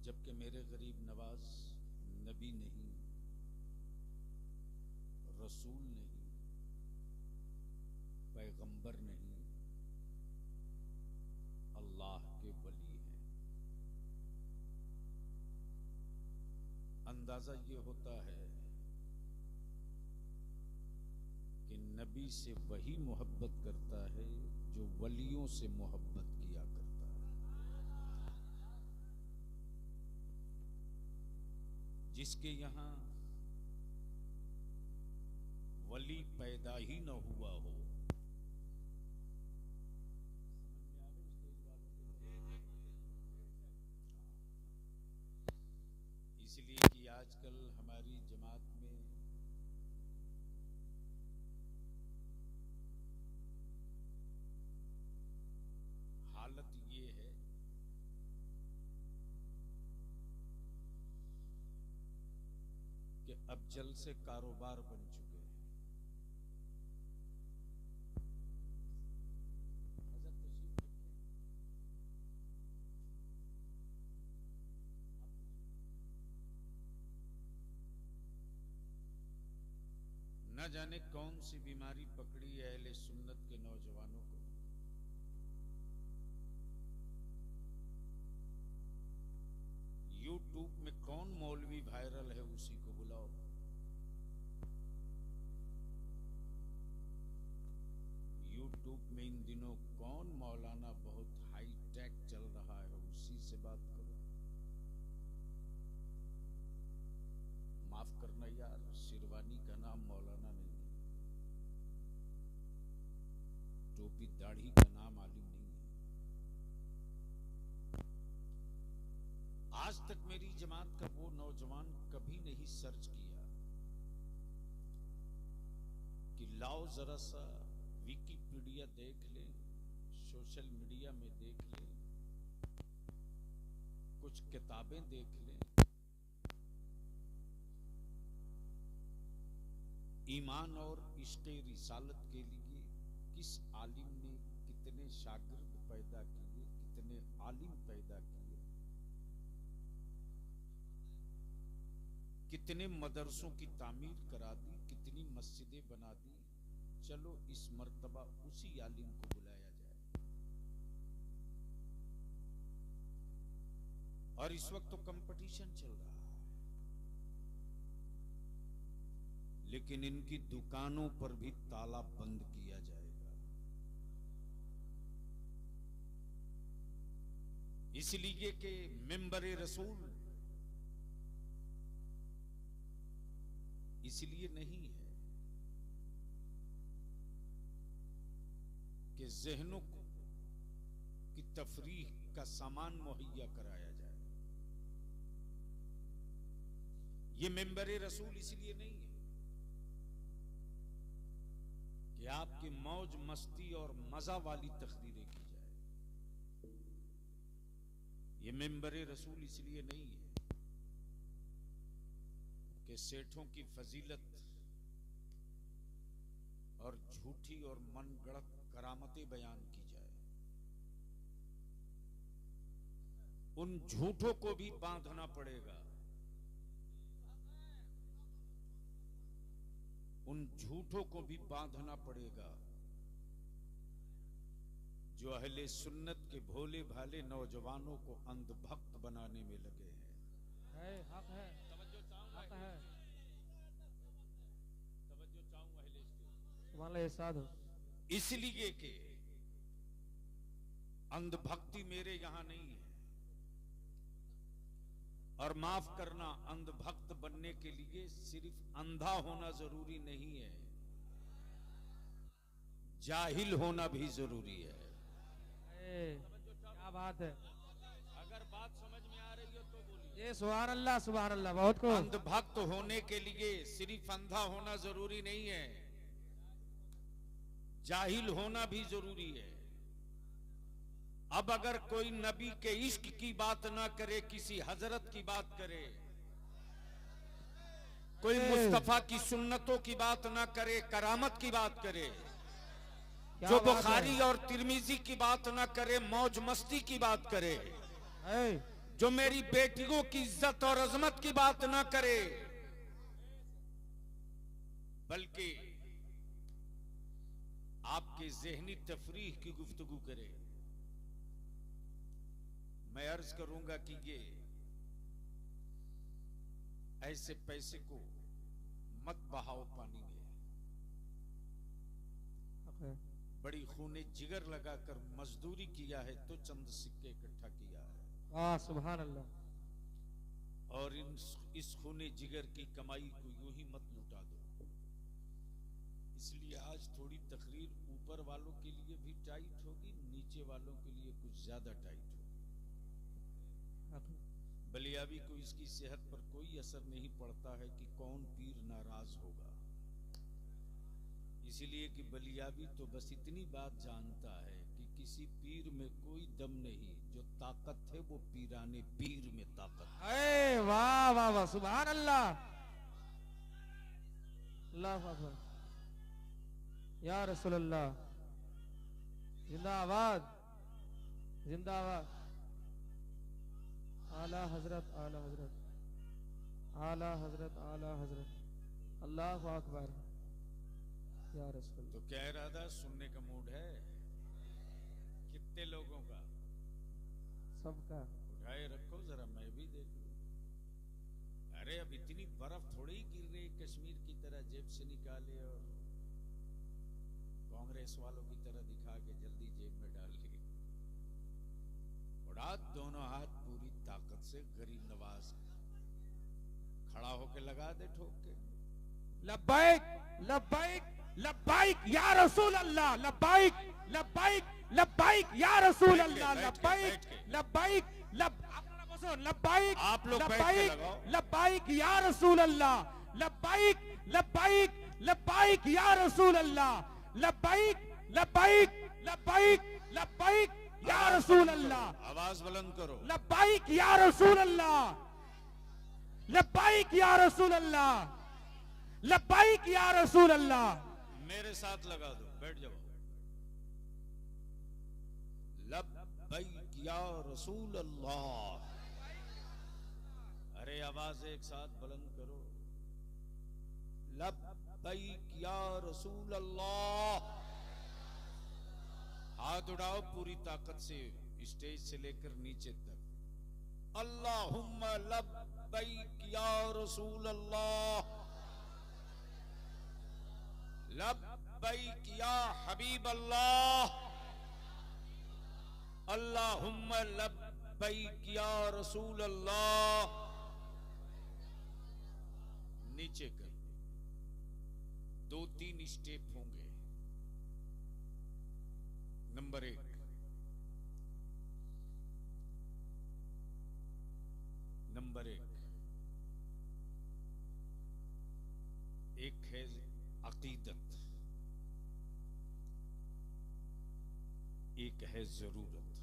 जबकि मेरे गरीब नवाज नबी नहीं, रसूल नहीं, पैगंबर नहीं, अल्लाह के वली हैं। अंदाजा ये होता है कि नबी से वही मोहब्बत करता है जो वलियों से मोहब्बत किया करता है। जिसके यहां वली पैदा ही न हुआ हो, इसलिए कि आजकल हमारी जमात में हालत ये है कि अब जल से कारोबार बन चुके हैं। न जाने कौन सी बीमारी पकड़ी है अहले सुन्नत के नौजवानों को। यूट्यूब में कौन मौलवी वायरल है उसी को बुलाओ। यूट्यूब में इन दिनों कौन मौलाना बहुत हाई टेक चल रहा है उसी से बात करो। माफ करना यार, शेरवानी का नाम मौलाना नहीं, टोपी दाढ़ी का नाम आलिम नहीं है। आज तक मेरी जमात का वो नौजवान कभी नहीं सर्च किया कि लाओ जरा सा विकिपीडिया देख ले, सोशल मीडिया में देख ले, कुछ किताबें देख ले, ईमान और इश्क़े रिसालत के लिए किस आलिम ने कितने शागिर्द पैदा किए, कितने आलिम पैदा किए, कितने मदरसों की तामीर करा दी, कितनी मस्जिदें बना दी। चलो इस मर्तबा उसी आलिम को बुलाया जाए। और इस वक्त तो कंपटीशन चल रहा है, लेकिन इनकी दुकानों पर भी ताला बंद किया जाएगा। इसलिए कि मिंबर रसूल इसलिए नहीं है कि ज़हनों की तफरीह का सामान मुहैया कराया जाए। ये मिंबर रसूल इसलिए नहीं है कि आपकी मौज मस्ती और मजा वाली तकरीरें की जाए। ये मिंबर रसूल इसलिए नहीं है कि सेठों की फजीलत और झूठी और मनगढ़ंत करामतें बयान की जाए। उन झूठों को भी बांधना पड़ेगा, उन झूठों को भी बांधना पड़ेगा जो अहले सुन्नत के भोले भाले नौजवानों को अंधभक्त बनाने में लगे हैं। हक है, हक है। तुम्हारे साथ इसलिए कि अंधभक्ति मेरे यहां नहीं है। और माफ करना, अंधभक्त बनने के लिए सिर्फ अंधा होना जरूरी नहीं है, जाहिल होना भी जरूरी है। क्या बात है। अगर बात समझ में आ रही हो तो बोलिए। ये सुभान अल्लाह, सुभान अल्लाह। बहुत को अंधभक्त होने के लिए सिर्फ अंधा होना जरूरी नहीं है, जाहिल होना भी जरूरी है। अब अगर कोई नबी के इश्क की बात ना करे, किसी हजरत की बात करे, कोई मुस्तफा की सुन्नतों की बात ना करे, करामत की बात करे, जो बुखारी और तिरमिजी की बात ना करे, मौज मस्ती की बात करे, जो मेरी बेटियों की इज्जत और अजमत की बात ना करे, बल्कि आपके ज़हनी तफरीह की गुफ्तगू करे। मैं अर्ज करूंगा कि ये ऐसे पैसे को मत बहाओ पानी में। बड़ी खूने जिगर लगाकर मजदूरी किया है तो चंद सिक्के इकट्ठा किया है। सुभान अल्लाह। और इस खूने जिगर की कमाई को यूं ही मत लुटा दो। इसलिए आज थोड़ी तकरीर ऊपर वालों के लिए भी टाइट होगी, नीचे वालों के लिए कुछ ज्यादा टाइट होगी। बलियाबी को इसकी सेहत पर कोई असर नहीं पड़ता है कि कौन पीर नाराज होगा, इसीलिए कि बलियाबी तो बस इतनी बात जानता है कि किसी पीर में कोई दम नहीं, जो ताकत है वो पीराने पीर में ताकत है। वाह वाह वाह, सुभान अल्लाह, अल्लाह अकबर, या रसूल अल्लाह, जिंदाबाद जिंदाबाद। आला हजरत आला हजरत आला हजरत आला हजरत, अल्लाह अकबर, या रसूल। तो क्या इरादा, सुनने का मूड है? कितने लोगों का? सबका। उठाए रखो जरा, मैं भी देख लूं। अरे अब इतनी बर्फ थोड़ी गिर रही कश्मीर की तरह, जेब से निकाले और कांग्रेस वालों की तरह दिखा के जल्दी जेब में डाल ली। उड़ा दोनों हाथ पूरी ताकत से, गरीब नवाज खड़ा होके लगा दे ठोक के। लब्बाइक लब्बाइक लब्बाइक या रसूल अल्लाह, लब्बाइक लब्बाइक लब्बाइक या रसूल अल्लाह, लब्बाइक लब्बाइक लब्बाइक, आप लोग लब्बाइक लब्बाइक या रसूल अल्लाह, लब्बाइक लब्बाइक लब्बाइक या रसूल अल्लाह, लब्बाइक लब्बाइक लब्बाइक लब्बाइक या रसूल अल्लाह। आवाज बुलंद करो। लब्बाइक या रसूल अल्लाह, लब्बाइक या रसूल अल्लाह, लब्बाइक या रसूल अल्लाह। मेरे साथ लगा दो, बैठ जाओ। लब्बैक या रसूल अल्लाह। अरे आवाज एक साथ बुलंद करो। लब्बैक या रसूल अल्लाह। हाथ उठाओ पूरी ताकत से, स्टेज से लेकर नीचे तक। अल्लाहुम्मा लब्बैक या रसूल अल्लाह, लब्बैक या हबीब अल्लाह, अल्लाहुम्मा लब्बैक या रसूल अल्लाह। नीचे कर, 2-3 स्टेप होंगे। नंबर 1, नंबर 1, एक है अकीदत, एक है जरूरत।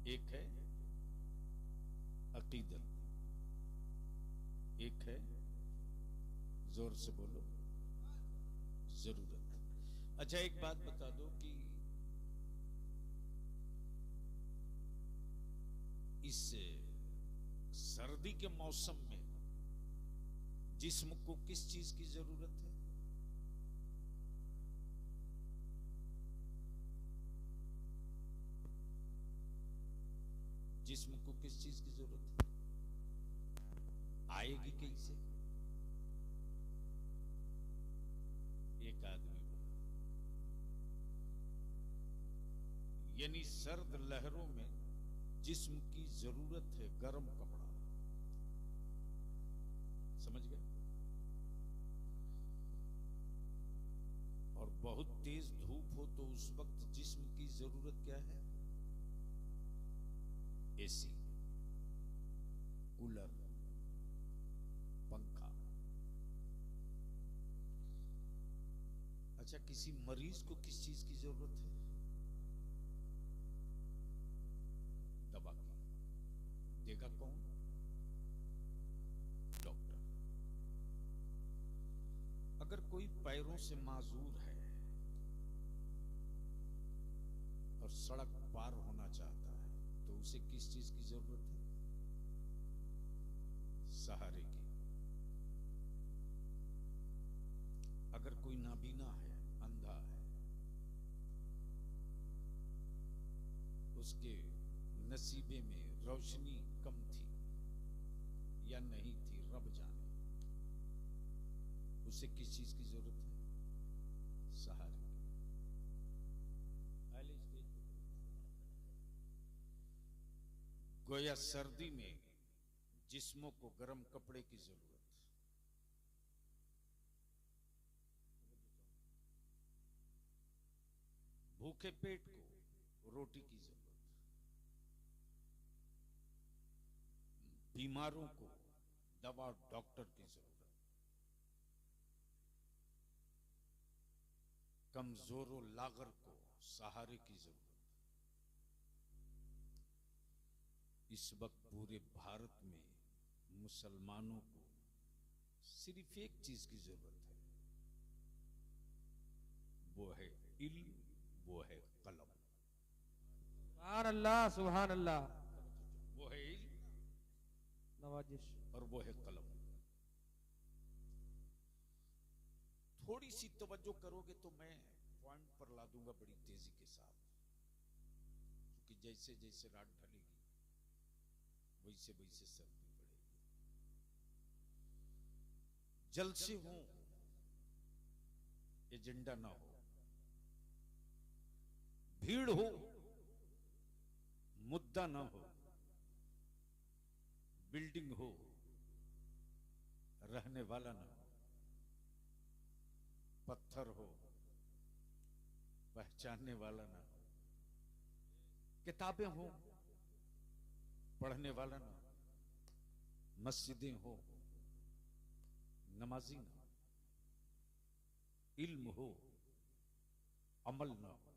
एक है अकीदत, एक है, जोर से बोलो, जरूरत। अच्छा एक बात बता दो कि इस सर्दी के मौसम में जिस्म को किस चीज की जरूरत है? जिस्म को किस चीज की जरूरत है? आएगी कैसे? एक आदमी बोला, यानी सर्द लहरों में जिस्म की जरूरत है गर्म कपड़ा। समझ गए? और बहुत तेज धूप हो तो उस वक्त जिस्म की जरूरत क्या है? एसी, कूलर, पंखा। अच्छा किसी मरीज को किस चीज की जरूरत है? दवा की। देगा कौन? डॉक्टर। अगर कोई पैरों से माजूर है और सड़क पार होना चाहता है, तो उसे किस चीज की जरूरत है? सहारे की। अगर कोई नाबीना है, अंधा है, उसके नसीबे में रोशनी कम थी या नहीं थी, रब जाने, उसे किस चीज की जरूरत है? सहारे की। गोया सर्दी में जिस्मों को गर्म कपड़े की जरूरत, भूखे पेट को रोटी की जरूरत, बीमारों को दवा डॉक्टर की जरूरत, कमजोरों लागर को सहारे की जरूरत। इस वक्त पूरे भारत में मुसलमानों को सिर्फ एक चीज की जरूरत है, वो है इल्म, वो है कलम। सुभान अल्लाह, सुभान अल्लाह। वो है इल्म नवाजिश और वो है कलम। थोड़ी सी तवज्जो करोगे तो मैं पॉइंट पर ला दूंगा बड़ी तेजी के साथ, क्योंकि जैसे जैसे रात ढलेगी वैसे वैसे सर्दी पड़ेगी। जलसे हो, एजेंडा ना हो, भीड़ हो, मुद्दा ना हो, बिल्डिंग हो, रहने वाला ना हो, पत्थर हो, पहचानने वाला ना हो, किताबें हो, पढ़ने वाला ना हो, मस्जिदें हो, नमाजी ना हो, इल्म हो, अमल ना हो,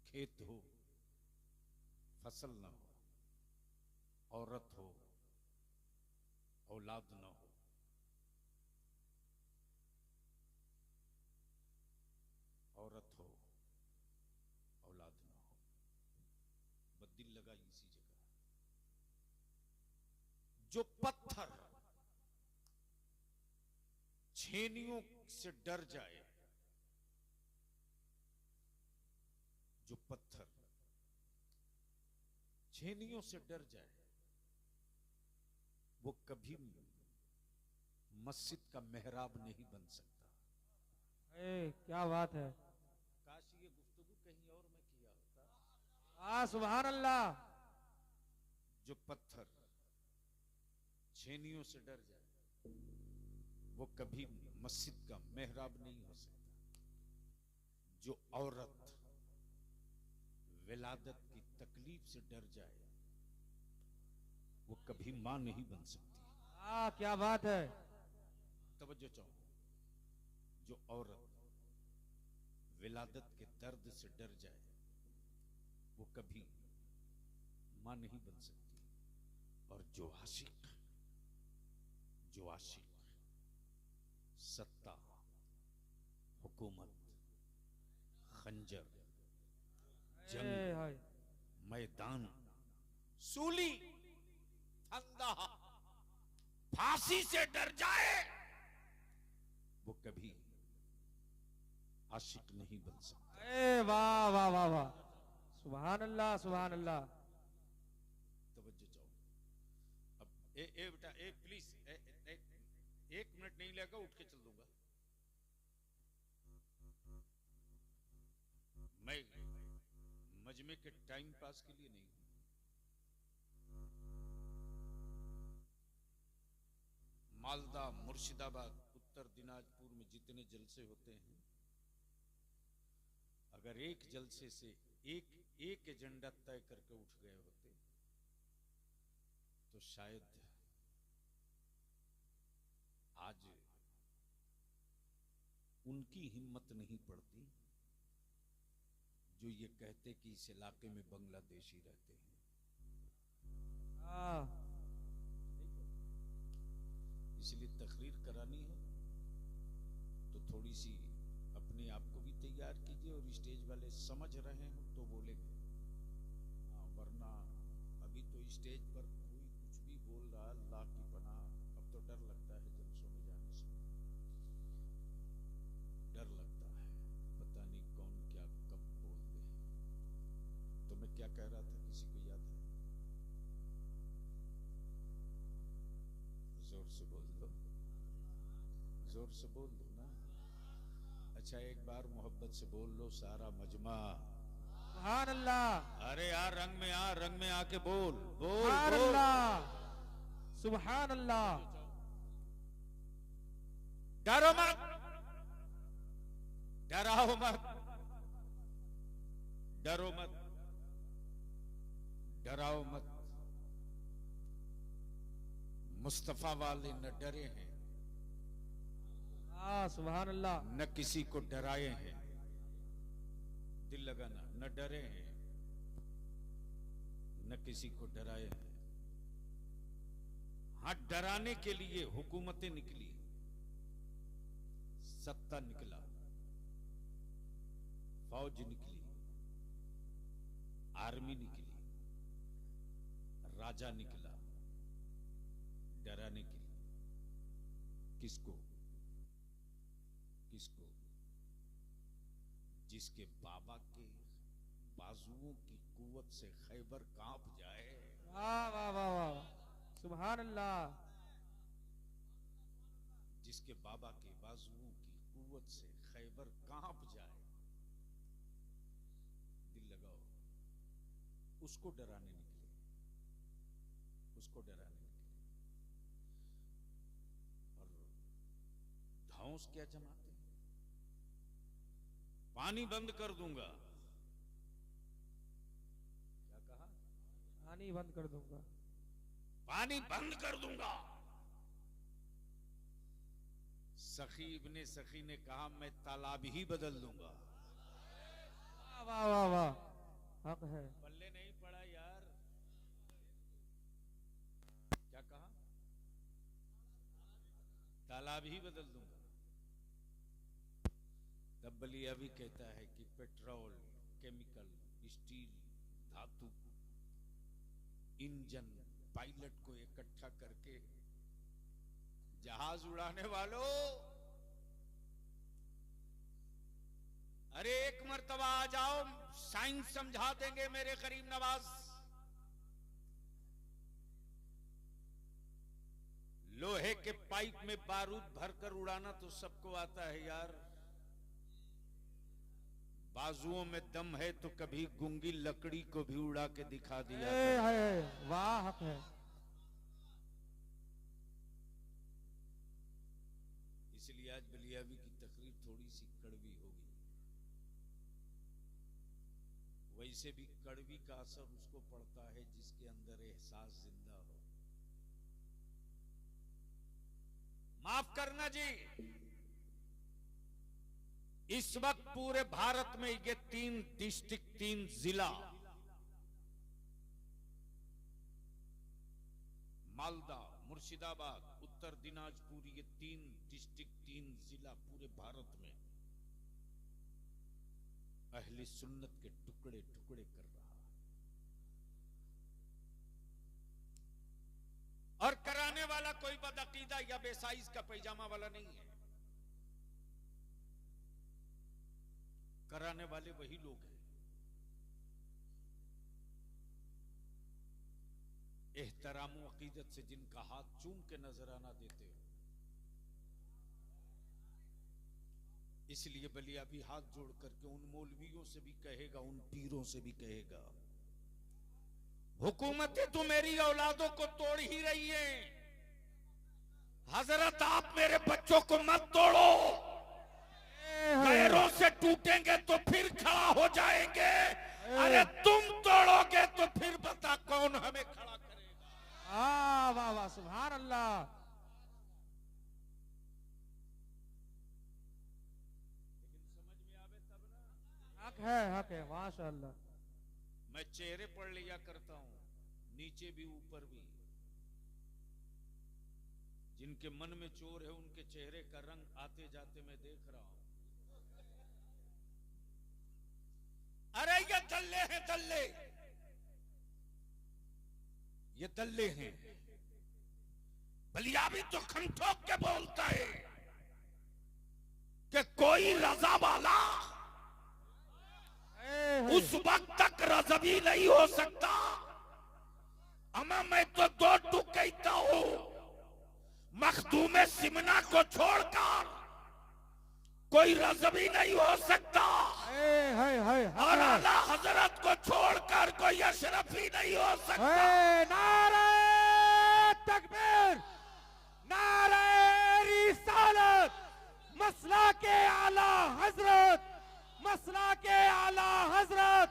खेत हो, फसल ना हो, औरत हो, औलाद ना हो, औरत हो, औलाद ना हो, बदिल लगा इसी जगह। जो पत्थर छेनियों से डर जाए, जो पत्थर छेनियों से डर जाए, वो कभी मस्जिद का मेहराब नहीं बन सकता। क्या बात है। काश ये गुफ्तगू कहीं और में किया होता। सुभान अल्लाह। जो पत्थर छेनियों से डर जाए, वो कभी मस्जिद का मेहराब नहीं हो सकता। जो औरत विलादत की तकलीफ से डर जाए, वो कभी मां नहीं बन सकती। क्या बात है। तवज्जो चाहो। जो औरत विलादत के दर्द से डर जाए, वो कभी मां नहीं बन सकती। और जो आशिक सत्ता, हुकूमत, खंजर, जंग, मैदान, सूली, फंदा, फांसी से डर जाए, वो कभी आशिक नहीं बन सकता। वाह वाह वाह वाह, सुभान अल्लाह, सुभान अल्लाह। तवज्जो चाहो। अब बेटा प्लीज, एक मिनट नहीं लगेगा, उठ के चल दूंगा। मैं मजमे के टाइम पास के लिए नहीं हूं। मालदा, मुर्शिदाबाद, उत्तर दिनाजपुर में जितने जलसे होते हैं, अगर एक जलसे से एक एजेंडा तय करके उठ गए होते, तो शायद आज उनकी हिम्मत नहीं पड़ती जो ये कहते कि इस इलाके में बांग्लादेशी रहते हैं। इसलिए तकरीर करानी है तो थोड़ी सी अपने आप को भी तैयार कीजिए और स्टेज वाले समझ रहे हो तो बोलेंगे, वरना अभी तो स्टेज पर कोई कुछ भी बोल रहा, अल्लाह की पनाह। अब तो डर लगता है जलसों में जाने से, डर लगता है, पता नहीं कौन क्या कब बोल दे। तो मैं क्या कह रहा था, किसी को याद है? जोर से बोल दो, जोर से बोल दो ना। अच्छा, एक बार मोहब्बत से बोल लो सारा मजमा, सुभान अल्लाह। अरे यार रंग में आ, रंग में आके बोल बोल सुभान बोल। अल्लाह, सुभान अल्लाह। डरो मत, डराओ मत, डरो मत, डराओ मत। मुस्तफा वाले न डरे हैं, सुभान अल्लाह। न किसी को डराए हैं। दिल लगाना, न डरे हैं, न किसी को डराए हैं। हाँ, डराने के लिए हुकूमतें निकली, सत्ता निकला, फौज निकली, आर्मी निकली, राजा निकला, डराने के लिए। किसको? किसको? जिसके बाबा के बाजुओं की कुव्वत से खैबर कांप जाए। वाह वाह वाह वाह, सुभान अल्लाह। जिसके बाबा के बाजुओं की कुव्वत से खैबर कांप जाए, दिल लगाओ, उसको डराने निकले, उसको डराने निकले। और धौंस क्या जमाते हैं? पानी बंद कर दूंगा। क्या कहा? पानी बंद कर दूंगा, पानी बंद कर दूंगा। सखी इब्ने सखी ने कहा, मैं तालाब ही बदल दूंगा। वाह वाह वाह, हक है। पल्ले नहीं पड़ा यार। क्या कहा? तालाब ही बदल दूंगा। तब बलिया भी कहता है कि पेट्रोल, केमिकल, स्टील, धातु, इंजन, पायलट को इकट्ठा करके, जहाज उड़ाने वालों, अरे एक मर्तबा आ जाओ, साइंस समझा देंगे मेरे करीम नवाज। लोहे के पाइप में बारूद भरकर उड़ाना तो सबको आता है यार। बाजुओं में दम है तो कभी गूंगी लकड़ी को भी उड़ा के दिखा दिया। वाह, हक है। इसलिए आज बलियावी की तकरीर थोड़ी सी कड़वी होगी। वैसे भी कड़वी का असर उसको पड़ता है जिसके अंदर एहसास जिंदा हो। माफ करना जी, इस वक्त पूरे भारत में ये 3 डिस्ट्रिक्ट, 3 जिला, मालदा, मुर्शिदाबाद, उत्तर दिनाजपुर, ये 3 डिस्ट्रिक्ट, 3 जिला पूरे भारत में अहले सुन्नत के टुकड़े टुकड़े कर रहा है। और कराने वाला कोई बदअकीदा या बेसाइज का पैजामा वाला नहीं है। कराने वाले वही लोग हैं। एहतराम व अकीदत से जिनका हाथ चूम के नजराना देते हो। इसलिए बलिया भी हाथ जोड़ करके उन मौलवियों से भी कहेगा, उन पीरों से भी कहेगा, हुकूमतें तो मेरी औलादों को तोड़ ही रही हैं। हजरत आप मेरे बच्चों को मत तोड़ो। पैरों से टूटेंगे तो फिर खड़ा हो जाएंगे। अरे तुम तोड़ोगे तो फिर बता कौन हमें खड़ा करेगा। वाह वाह, सुभान अल्लाह। लेकिन समझ में आवे तब ना। हक है, माशाअल्लाह। मैं चेहरे पढ़ लिया करता हूं, नीचे भी ऊपर भी। जिनके मन में चोर है उनके चेहरे का रंग आते जाते मैं देख रहा हूं। दल्ले हैं, दल्ले, ये दल्ले हैं। बलियाबी तो खंठोक के बोलता है कि कोई रजा वाला उस वक्त तक रजबी नहीं हो सकता। अमा मैं तो दो टूक कहता हूं, मखदूमे सिमना को छोड़कर कोई रजबी नहीं हो सकता, और आला हजरत को छोड़कर कोई अशरफी नहीं हो सकता। नारे तकबीर, नारे रिसालत, मसला के आला हजरत, मसला के आला हजरत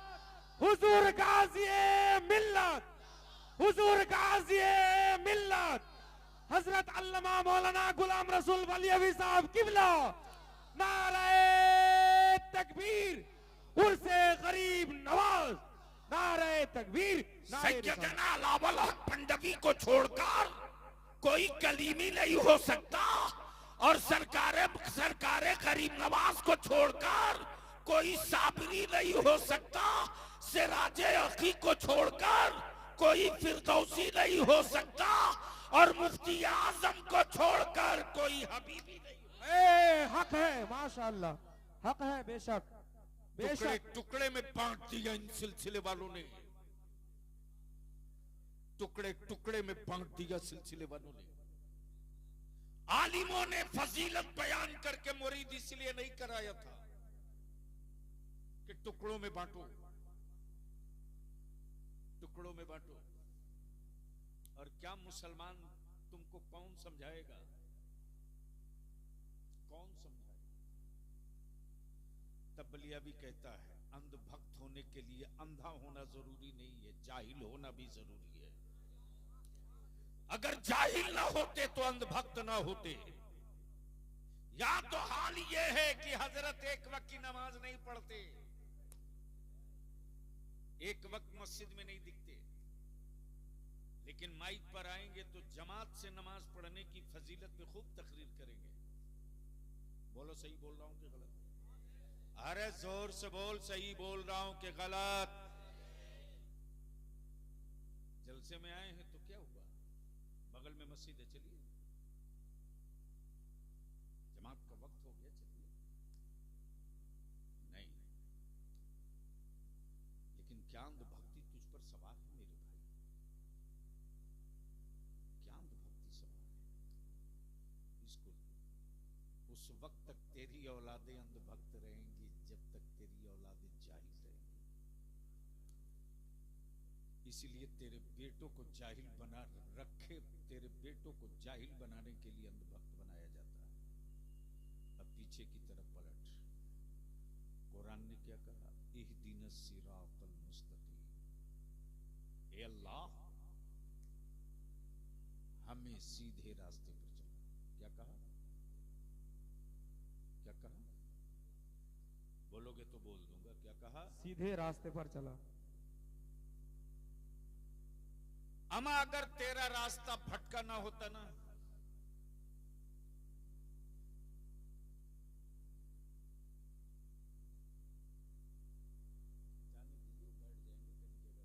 हुजूर गाज़ी-ए मिल्लत, हुजूर गाज़ी-ए मिल्लत हजरत अल्लामा मौलाना गुलाम रसूल बलियावी साहब किबला। नारे तकबीर, उर्से गरीब नवाज, नारे तकबीर। सैयदना लावल हक पंडवी को छोड़कर कोई कलीमी नहीं हो सकता, और सरकारे गरीब नवाज को छोड़कर कोई साबरी नहीं हो सकता, सिराजे अकी को छोड़कर कोई फिरदौसी नहीं हो सकता, और मुफ्ती आजम को छोड़कर कोई हबीबी नहीं। हक है, माशाअल्लाह, हक है, बेशक टुकड़े टुकड़े में बांट दिया इन सिलसिले वालों ने, टुकड़े टुकड़े में बांट दिया सिलसिले वालों ने। आलिमों ने फजीलत बयान करके मुरीद इसलिए नहीं कराया था कि टुकड़ों में बांटो, टुकड़ों में बांटो। और क्या मुसलमान तुमको कौन समझाएगा, कौन समझाएगा? तब बलियाबी कहता है अंधभक्त होने के लिए अंधा होना जरूरी नहीं है, जाहिल होना भी जरूरी है। अगर जाहिल ना होते तो अंधभक्त ना होते। या तो हाल ये है कि हजरत एक वक्त की नमाज नहीं पढ़ते, एक वक्त मस्जिद में नहीं दिखते, लेकिन माइक पर आएंगे तो जमात से नमाज पढ़ने की फजीलत पे खूब तकरीर करेंगे। बोलो सही बोल रहा हूं कि गलत? अरे जोर से बोल, सही बोल रहा हूं कि गलत? जलसे में आए हैं तो क्या हुआ, बगल में मस्जिद है, चलिए, जमात का वक्त हो गया, चलिए। नहीं, लेकिन क्या अंधभक्ति तुझ पर सवार है मेरे भाई? क्या अंधभक्ति सवार है? इसको उस वक्त तक तेरी औलादें अंधभक्त रहेंगी जब तक तेरी औलादें जाहिल रहेंगी। इसीलिए तेरे बेटों को जाहिल बना रखे, तेरे बेटों को जाहिल बनाने के लिए अंधभक्त बनाया जाता है। अब पीछे की तरफ पलट, कुरान ने क्या कहा? इहदिनस सिरातल मुस्तकीम, ए अल्लाह हमें सीधे रास्ते पर चला। क्या कहा? क्या कहा? बोलोगे तो बोल दूंगा। क्या कहा? सीधे रास्ते पर चला। अमा अगर तेरा रास्ता भटका ना होता ना, जाने दीजिए, बैठ जाएंगे कहीं जगह पे।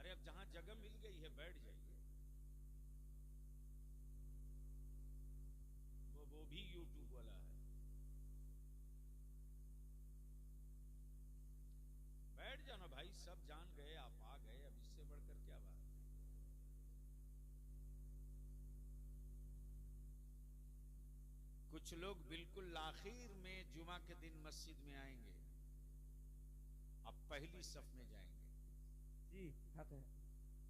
अरे अब जहां जगह मिल गई है बैठ जाइए। वो भी यूट्यूब वाला है, बैठ जाना भाई, सब जान गए, आप आ गए, अब इससे बढ़कर क्या बात है? कुछ लोग बिल्कुल आखिर में जुमा के दिन मस्जिद में आएंगे, अब पहली सफ में जाएंगे। जी हक है।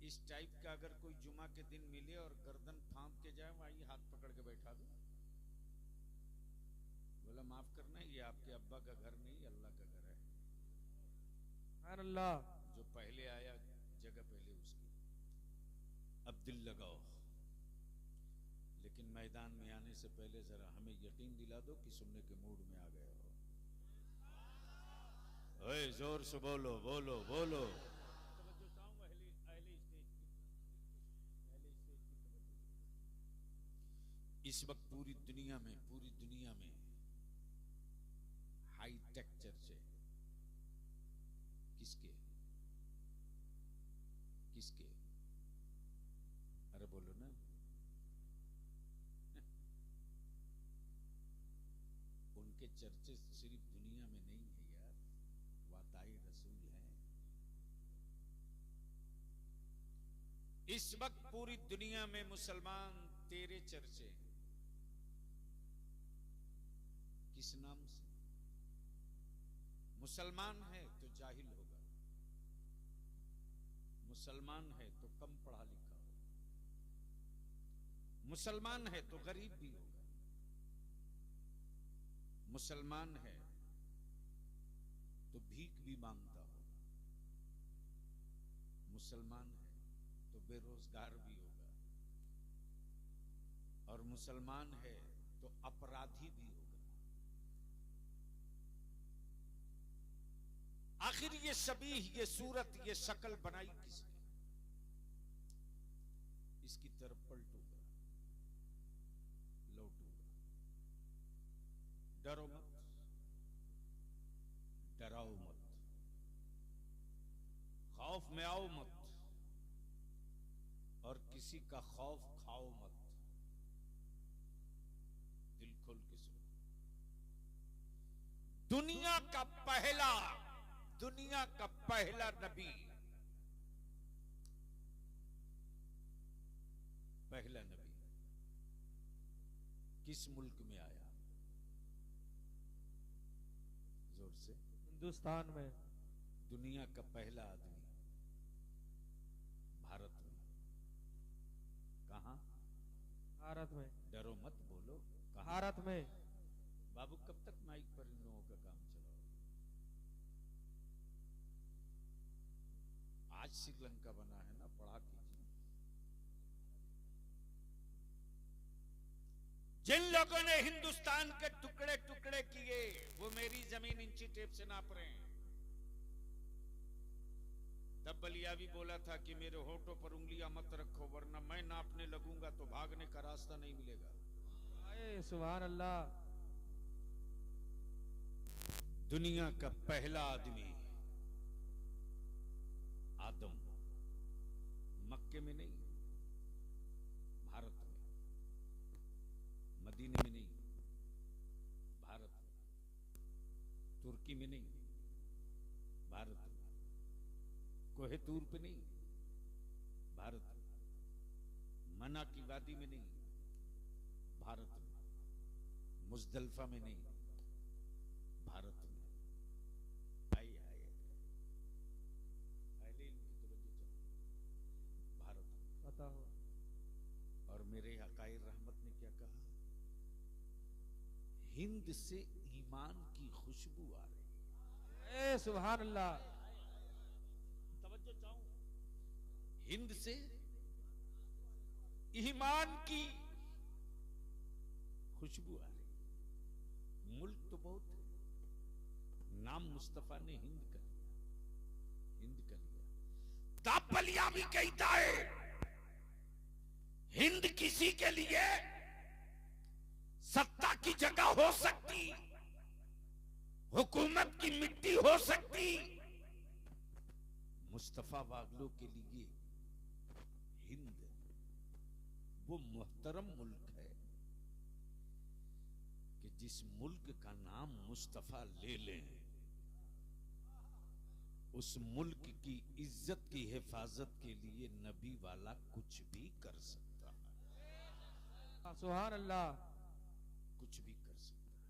इस टाइप का अगर कोई जुमा के दिन मिले और गर्दन फांद के जाए, वहीं हाथ पकड़ के बैठा दो, बोला माफ करना, ये आपके अब्बा का घर नहीं, अल्लाह का घर है। अल्लाह, जो पहले आया जगह पहले उसकी, अब दिल लगाओ। लेकिन मैदान में आने से पहले जरा हमें यकीन दिला दो कि सुनने के मूड में आ गए हो। ओए जोर से बोलो, बोलो, बोलो। इस वक्त पूरी दुनिया में हाईटेक चर्चे। किसके किसके? अरे बोलो ना। उनके चर्चे सिर्फ दुनिया में नहीं है यार, वाताई रसूल है। इस वक्त पूरी दुनिया में मुसलमान तेरे चर्चे हैं। किस नाम से? मुसलमान है तो जाहिल होगा, मुसलमान है तो कम पढ़ा लिखा होगा, मुसलमान है तो गरीब भी होगा, मुसलमान है तो भीख भी मांगता होगा, मुसलमान है तो बेरोजगार भी होगा, और मुसलमान है तो अपराधी भी होगा। आखिर ये शबीह, ये सूरत, ये शक्ल बनाई किसने? इसकी तरफ पलटूंगा, लौटूंगा। डरो मत, डराओ मत, खौफ में आओ मत, और किसी का खौफ खाओ मत। दिल खोल के सुनो। दुनिया का पहला नबी, पहला नबी किस मुल्क में आया? जोर से। हिंदुस्तान में। दुनिया का पहला आदमी भारत में। कहां? भारत में। डरो मत, बोलो कहां? भारत में। बाबू कब तक माइक पर इन लोगों का काम चलाओ? आज श्रीलंका बना है ना, पढ़ा कीजिए। जिन लोगों ने हिंदुस्तान के टुकड़े टुकड़े किए, वो मेरी जमीन इंची टेप से नाप रहे हैं। तब बलियावी बोला था कि मेरे होठों पर उंगलियां मत रखो, वरना मैं नापने लगूंगा तो भागने का रास्ता नहीं मिलेगा। सुभान अल्लाह। दुनिया का पहला आदमी आदम, मक्के में नहीं, भारत में। मदीने में नहीं, भारत में। तुर्की में नहीं, भारत में। कोहेतूर पे नहीं, भारत में। मना की वादी में नहीं, भारत में। मुजदलफा में नहीं, भारत में। आई आई भारत में। पता हो। और मेरे हकाई रहमत ने क्या कहा? हिंद से ईमान की खुशबू आ रही है। सुभान अल्लाह। तवज्जो चाहूं। हिंद से ईमान की खुशबू आ रही है। मुल्क तो बहुत है, नाम मुस्तफा ने हिंद कर लिया, हिंद कर लिया। तापलिया भी कहता है, हिंद किसी के लिए सत्ता की जगह हो सकती, हुकूमत की मिट्टी हो सकती, मुस्तफा वागलों के लिए हिंद वो मुहतरम मुल्क है कि जिस मुल्क का नाम मुस्तफा ले लें, उस मुल्क की इज्जत की हिफाजत के लिए नबी वाला कुछ भी कर सकता है। सुभान अल्लाह। कुछ भी कर सकता है।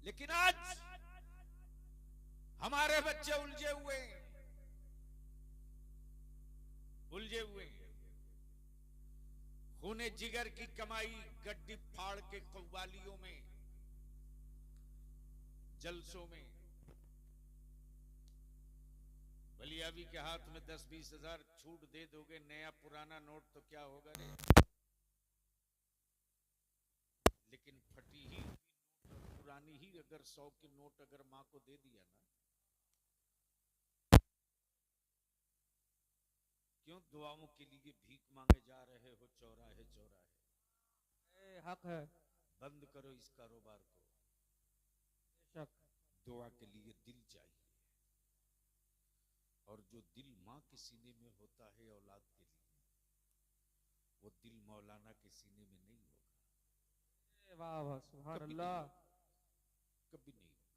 लेकिन आज हमारे बच्चे उलझे हुए खूने जिगर की कमाई गड्डी फाड़ के कव्वालियों में, जलसों में। बलियावी के हाथ में 10-20 हजार छूट दे दोगे, नया पुराना नोट तो क्या होगा रे? लेकिन फटी ही पुरानी ही अगर 100 के नोट अगर मां को दे दिया ना, क्यों दुआओं के लिए भीख मांगे जा रहे हो चौराहे चौराहे? हक है। बंद करो इस कारोबार को। बेशक। दुआ के लिए दिल चाहिए, और जो दिल माँ के सीने में होता है औलाद के लिए, वो दिल मौलाना के सीने में नहीं होगा। वाह वाह, सुभान कभी अल्लाह। नहीं, कभी नहीं होगा।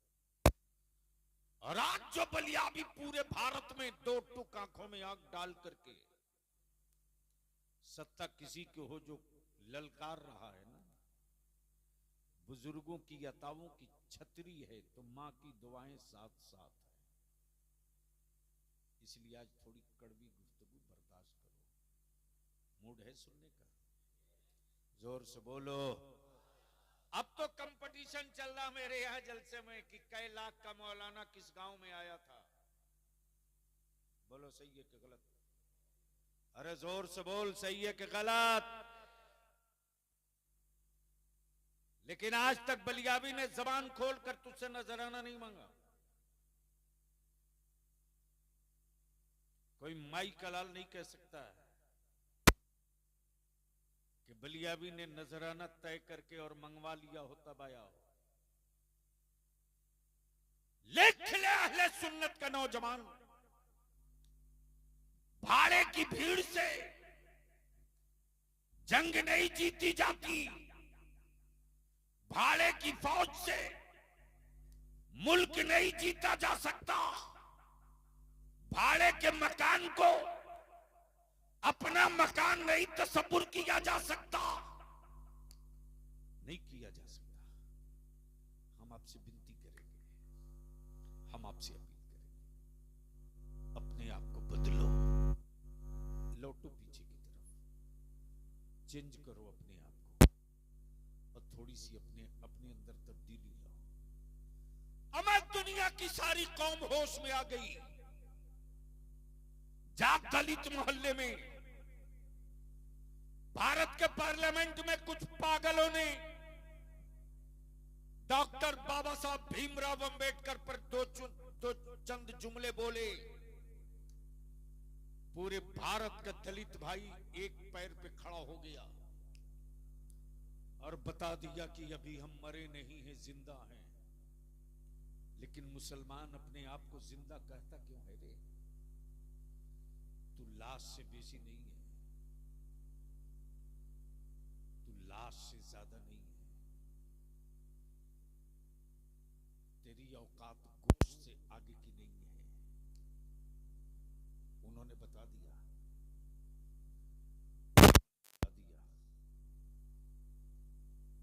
और आज जो बलियाबी पूरे भारत में दो टुक आंखों में आग डाल करके सत्ता किसी के हो जो ललकार रहा है ना, बुजुर्गों की अताओं की छतरी है तो मां की दुआएं साथ साथ है। इसलिए आज थोड़ी कड़वी गुफ्तगू बर्दाश्त करो। मूड है सुनने का? जोर से बोलो। अब तो कंपटीशन चल रहा मेरे यहां जलसे में कि कै लाख का मौलाना किस गांव में आया था। बोलो सही है कि गलत? अरे जोर से बोल, सही है कि गलत? लेकिन आज तक बलियाबी ने जबान खोलकर तुझसे नजराना नहीं मांगा। कोई माई का लाल नहीं कह सकता है कि बलियाबी ने नजराना तय करके और मंगवा लिया हो तब आया हो। लिख ले अहले सुन्नत का नौजवान, भाड़े की भीड़ से जंग नहीं जीती जाती, भाड़े की फौज से मुल्क नहीं जीता जा सकता, भाड़े के मकान को अपना मकान नहीं तसव्वुर किया जा सकता, नहीं किया जा सकता। हम आपसे विनती करेंगे, हम आपसे अपील करेंगे, अपने आप को बदलो, लौटो पीछे की तरफ, चेंज करो अपने आप को और थोड़ी सी अपने अंदर तब्दीली लाओ। अमर दुनिया की सारी कौम होश में आ गई। जाट दलित मोहल्ले में भारत के पार्लियामेंट में कुछ पागलों ने डॉक्टर बाबा साहब भीमराव अंबेडकर पर दो चंद जुमले बोले। पूरे भारत का दलित भाई एक पैर पे खड़ा हो गया और बता दिया कि अभी हम मरे नहीं हैं, जिंदा हैं। लेकिन मुसलमान अपने आप को जिंदा कहता क्यों है रे? तू लाश से बेसी नहीं है, तू लाश से ज्यादा नहीं है, तेरी औकात गोश्त से आगे की नहीं है। उन्होंने बता दिया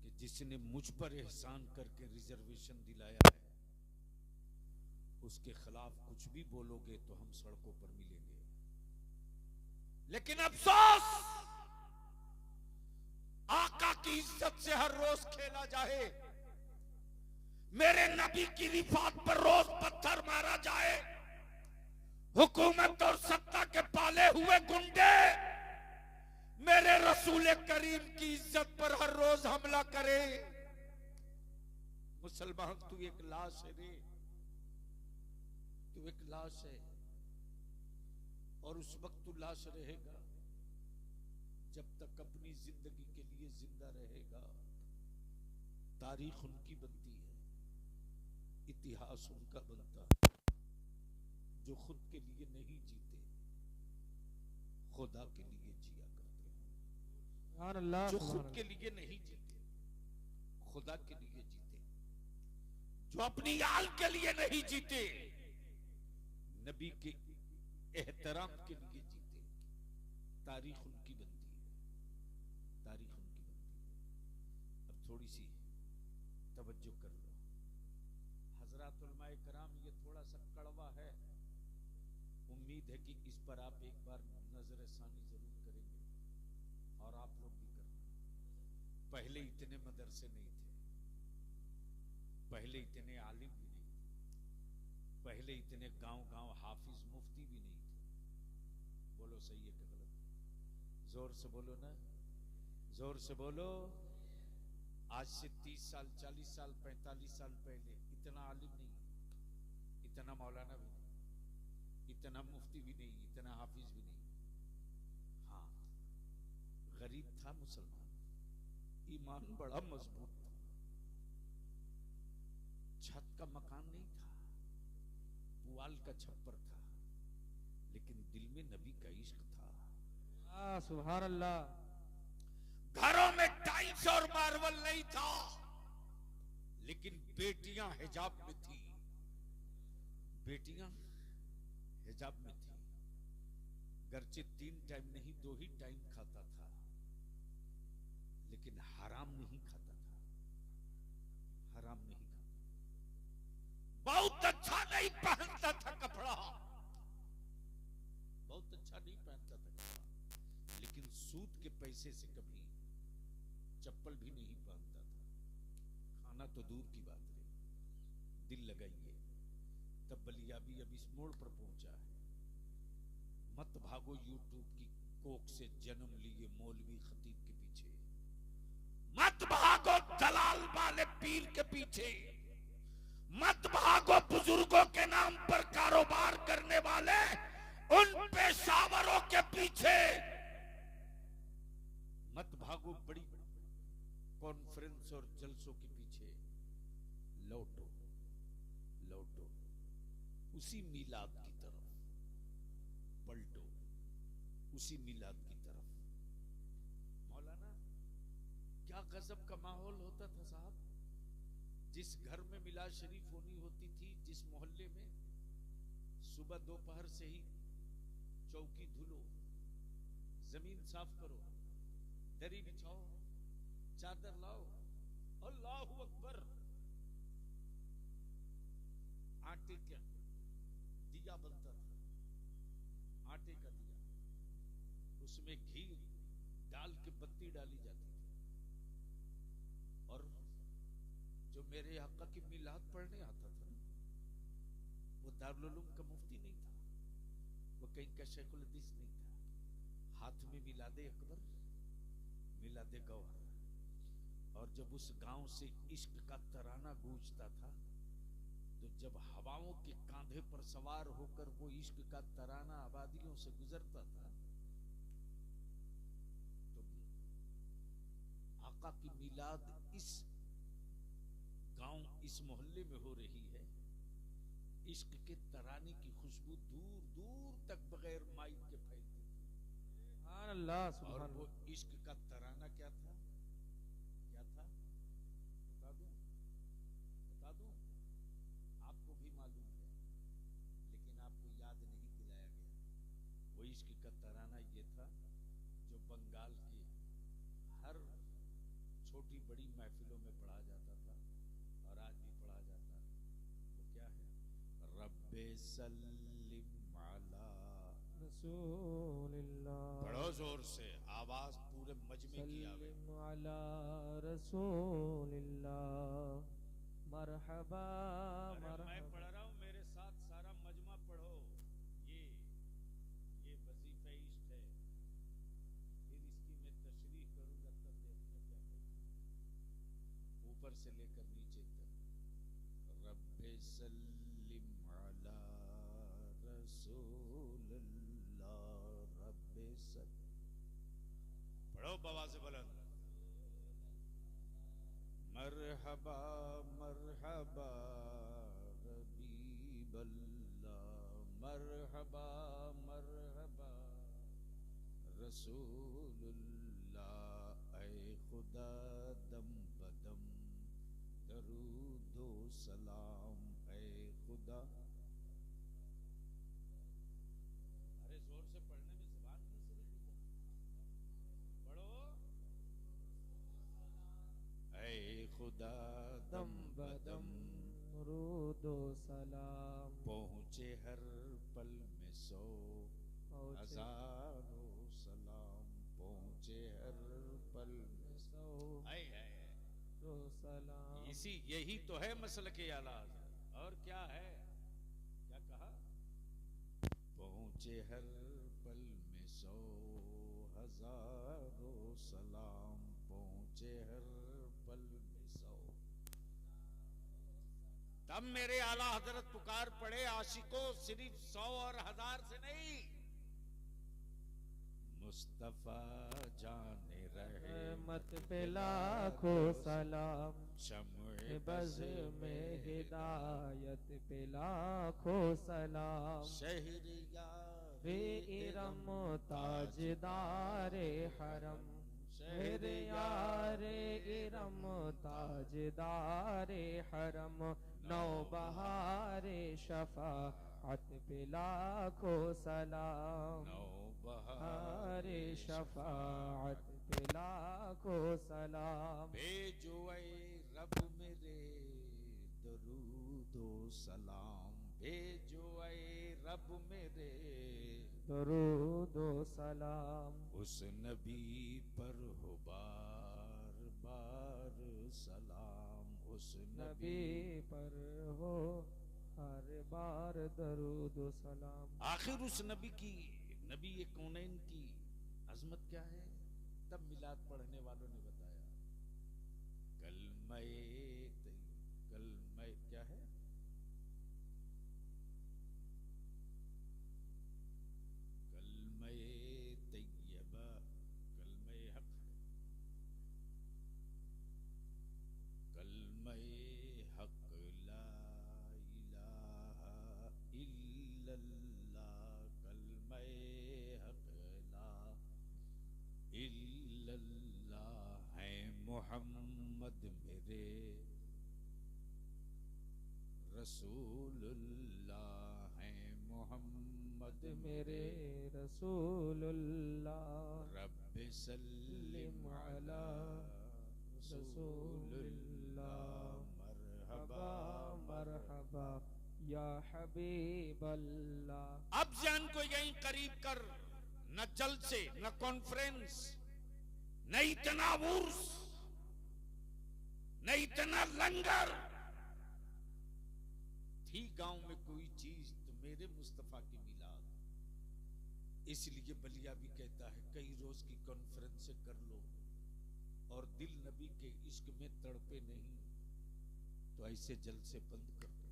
कि जिसने मुझ पर एहसान करके रिजर्वेशन दिलाया है, उसके खिलाफ कुछ भी बोलोगे तो हम सड़कों पर मिलेंगे। लेकिन अफसोस, आका की इज्जत से हर रोज खेला जाए, मेरे नबी की रिफात पर रोज पत्थर मारा जाए, हुकूमत और सत्ता के पाले हुए गुंडे मेरे रसूल करीम की इज्जत पर हर रोज हमला करे। मुसलमान तू एक लाश है रे, तू एक लाश है। और उस वक्त तू लाश रहेगा जब तक अपनी जिंदगी के लिए जिंदा रहेगा। तारीख उनकी बनती है, इतिहास उनका बनता है जो खुद के लिए नहीं जीते, खुदा के लिए जिया करते हैं। जो खुद के लिए नहीं जीते, खुदा के लिए जीते। जो अपनी आल के लिए नहीं जीते, नबी के एहतराम के लिए जीते। तारीख उनकी बनती है, तारीख उनकी बनती है। अब थोड़ी सी तवज्जो कर लो हजरात उलमाए कराम, ये थोड़ा सा कड़वा है। उम्मीद है कि इस पर आप एक बार नजर सानी जरूर करेंगे और आप लोग भी करना। पहले इतने मदरसे नहीं थे, पहले इतने आलिम भी नहीं थे, पहले इतने गांव-गांव हाफिज मुफ्ती भी नहीं थे। बोलो सही है कि गलत? जोर से बोलो ना, जोर से बोलो। आज से 30 साल, 40 साल, 45 साल पहले इतना आलिम नहीं, इतना मौलाना भी नहीं, इतना मुफ्ती भी नहीं, इतना हाफिज भी नहीं। हाँ, गरीब था मुसलमान, ईमान बड़ा मजबूत था, छत का मकान नहीं था, पुआल का छप्पर था, लेकिन दिल में नबी का इश्क था। सुभान अल्लाह। घरों में टाइल्स और मार्बल नहीं था, लेकिन बेटियां हिजाब में थी, बेटियां हिजाब में थी। गर्चे 3 टाइम नहीं 2 ही टाइम खाता था, लेकिन हराम नहीं खाता था, हराम नहीं खाता। बहुत अच्छा नहीं पहनता था कपड़ा, बहुत अच्छा नहीं पहनता था कपड़ा, लेकिन सूद के पैसे से कभी चप्पल भी नहीं पहनता था। खाना तो दूर की बात रही। दिल लगाइए, तब बलियाबी अब इस मोड़ पर पहुंचा है। मत भागो यूट्यूब की कोक से जन्म लिए मौलवी खतीब के पीछे, मत भागो दलाल वाले पीर के पीछे, मत भागो बुजुर्गों के नाम पर कारोबार करने वाले उन पेशावरों के पीछे, मत भागो बड़ी कॉन्फ्रेंस और जलसों के पीछे। लौटो लौटो उसी मीलाद की तरफ, पलटो उसी मीलाद की तरफ। मौलाना क्या गजब का माहौल होता था साहब। जिस घर में मिलाद शरीफ होनी होती थी, जिस मोहल्ले में, सुबह दोपहर से ही चौकी धुलो, जमीन साफ करो, दरी बिछाओ, चादर लाओ, अल्लाहु अकबर। आटे का दिया बनता था, आटे का दिया, उसमें घी डाल के बत्ती डाली जाती थी। और जो मेरे आका की मिलाद पढ़ने आता था ना, वो दारुल उलूम का मुफ्ती नहीं था, वो कहीं का शेखुल हदीस नहीं था। हाथ में मिलादे अकबर, मिलादे गौहर। और जब उस गांव से इश्क का तराना गूंजता था, तो जब हवाओं के कांधे पर सवार होकर वो इश्क का तराना आबादियों से गुजरता था, तो आका की मिलाद इस गांव, इस मोहल्ले में हो रही है। इश्क के तराने की खुशबू दूर दूर तक बगैर माइक के फैलती थी। सुभान अल्लाह, सुभान और अल्लाह। वो इश्क का तराना क्या था, क्या था, बता दूं, बता दूं, आपको भी मालूम है, लेकिन आपको याद नहीं दिलाया गया। वो इश्क का तराना ये था जो बंगाल की हर छोटी बड़ी महफिलों में पढ़ा जाता था, और आज भी पढ़ा जाता है। वो क्या है, रब्बे सल्लिम अला रसूलिल्लाह, बड़ो जोर से, आवाज पूरे मजमे की आवे। सल्लिम अला रसूलिल्लाह, मरहबा मैं मरहबा। पढ़ रहा हूं, मेरे साथ सारा मजमा पढ़ो। ये वजीफे इश्क है। फिर इसकी मैं तशरीह करूंगा, तब देखना क्या होगा। ऊपर से लेकर नीचे तक। रब्बे सल्लिम अला रसूलिल्लाह, रब्बे पढ़ो बाबा से बुलंद। मरहबा मरहबा रबीबल्ला, मरहबा मरहबा रसूलुल्लाह। ऐ खुदा दम बदम दरूदो सलाम, ऐ खुदा। अरे जोर से पढ़ने में ज़बान नहीं से निकलती। पढ़ो। ऐ खुदा दम बदम रूदो सलाम, पहुंचे हर पल में 100 हजारों सलाम, पहुंचे हर पल में 100 सलाम। यही तो है मसल के आला। और क्या है, क्या कहा, पहुंचे हर पल में 100 हजारों सलाम, पहुंचे हर पल में 100। तब मेरे आला हजरत पुकार पड़े आशिकों, सिर्फ 100 और 1000 से नहीं। मुस्तफा जाने रहे मत पे लाखों सलाम, शम्ए बज़ में हिदायत पे लाखों सलाम। शहरियारे इरम ताजदारे हरम, शहरियारे इरम ताजदारे हरम, नौबहारे शफाअत पे लाखों सलाम। नौबहारे शफाअत पे लाखों सलाम। भेजो ऐ रब मेरे दरूदो सलाम, भेजो ऐ रब मेरे दरूदो सलाम। उस नबी पर हो बार बार सलाम, उस नबी पर हो हर बार दरूदो सलाम। आखिर उस नबी की, नबी कौनैन की अजमत क्या है? तब मिलाद पढ़ने वालों ने बताया, कलमे क्या है? कलमे तैयबा, कलमे हक, कलमे हक ला इलाहा इल्लल्लाह, कलमे हक ला इल्लल्लाह है मोहम्मद मेरे रसूलुल्लाह, है मोहम्मद मेरे रसूलुल्लाह। रब्बे सल्लिम अला रसूलिल्लाह, मरहबा मरहबा या हबीबल्लाह। अब जान को यहीं करीब कर, न जलसे न कॉन्फ्रेंस न इतना उर्स न इतना लंगर थी गांव में कोई चीज तो मेरे मुस्तफा की मिलाद। इसलिए बलिया भी कहता है कई रोज की कॉन्फ्रेंस कर लो और दिल नबी के इश्क में तड़पे नहीं तो ऐसे जलसे बंद कर दो।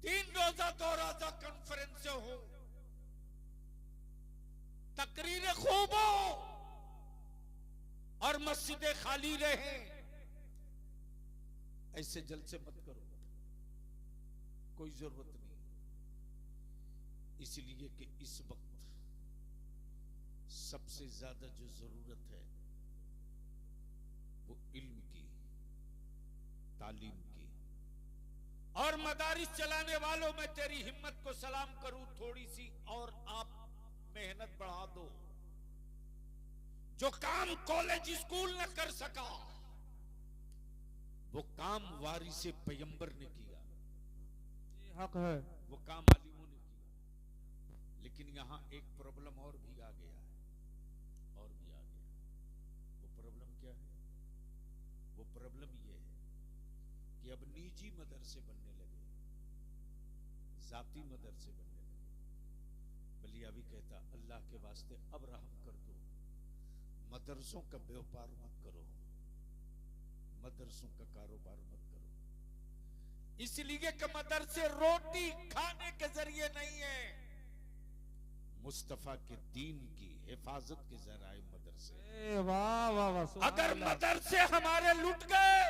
3 रोजा 2 रोजा कॉन्फ्रेंस हो, तकरीर खूब हो और मस्जिदें खाली रहे, ऐसे जलसे मत करो, कोई जरूरत नहीं। इसलिए कि इस वक्त सबसे ज्यादा जो जरूरत है वो इल्म की, तालीम की। और मदारिस चलाने वालों में तेरी हिम्मत को सलाम करूं, थोड़ी सी और आप मेहनत बढ़ा दो। जो काम कॉलेज स्कूल ने कर सका वो काम वारिसे पैगंबर ने किया, हक है, वो काम आलिमों ने किया। लेकिन यहां एक प्रॉब्लम और भी आ गया है, और भी आ गया। वो प्रॉब्लम क्या है? वो प्रॉब्लम ये है कि अब निजी मदरसे बनने लगे, जाती मदरसे बनने लगे। बलिया भी कहता अल्लाह के वास्ते अब रहम कर दो, मदरसों का व्यापार मत करो, मदरसों का कारोबार मत करो। इसलिए कि मदरसे रोटी खाने के जरिए नहीं है, मुस्तफा के दीन की हिफाजत के जराए मदरसे। वाह वाह वाह। अगर मदरसे हमारे लुट गए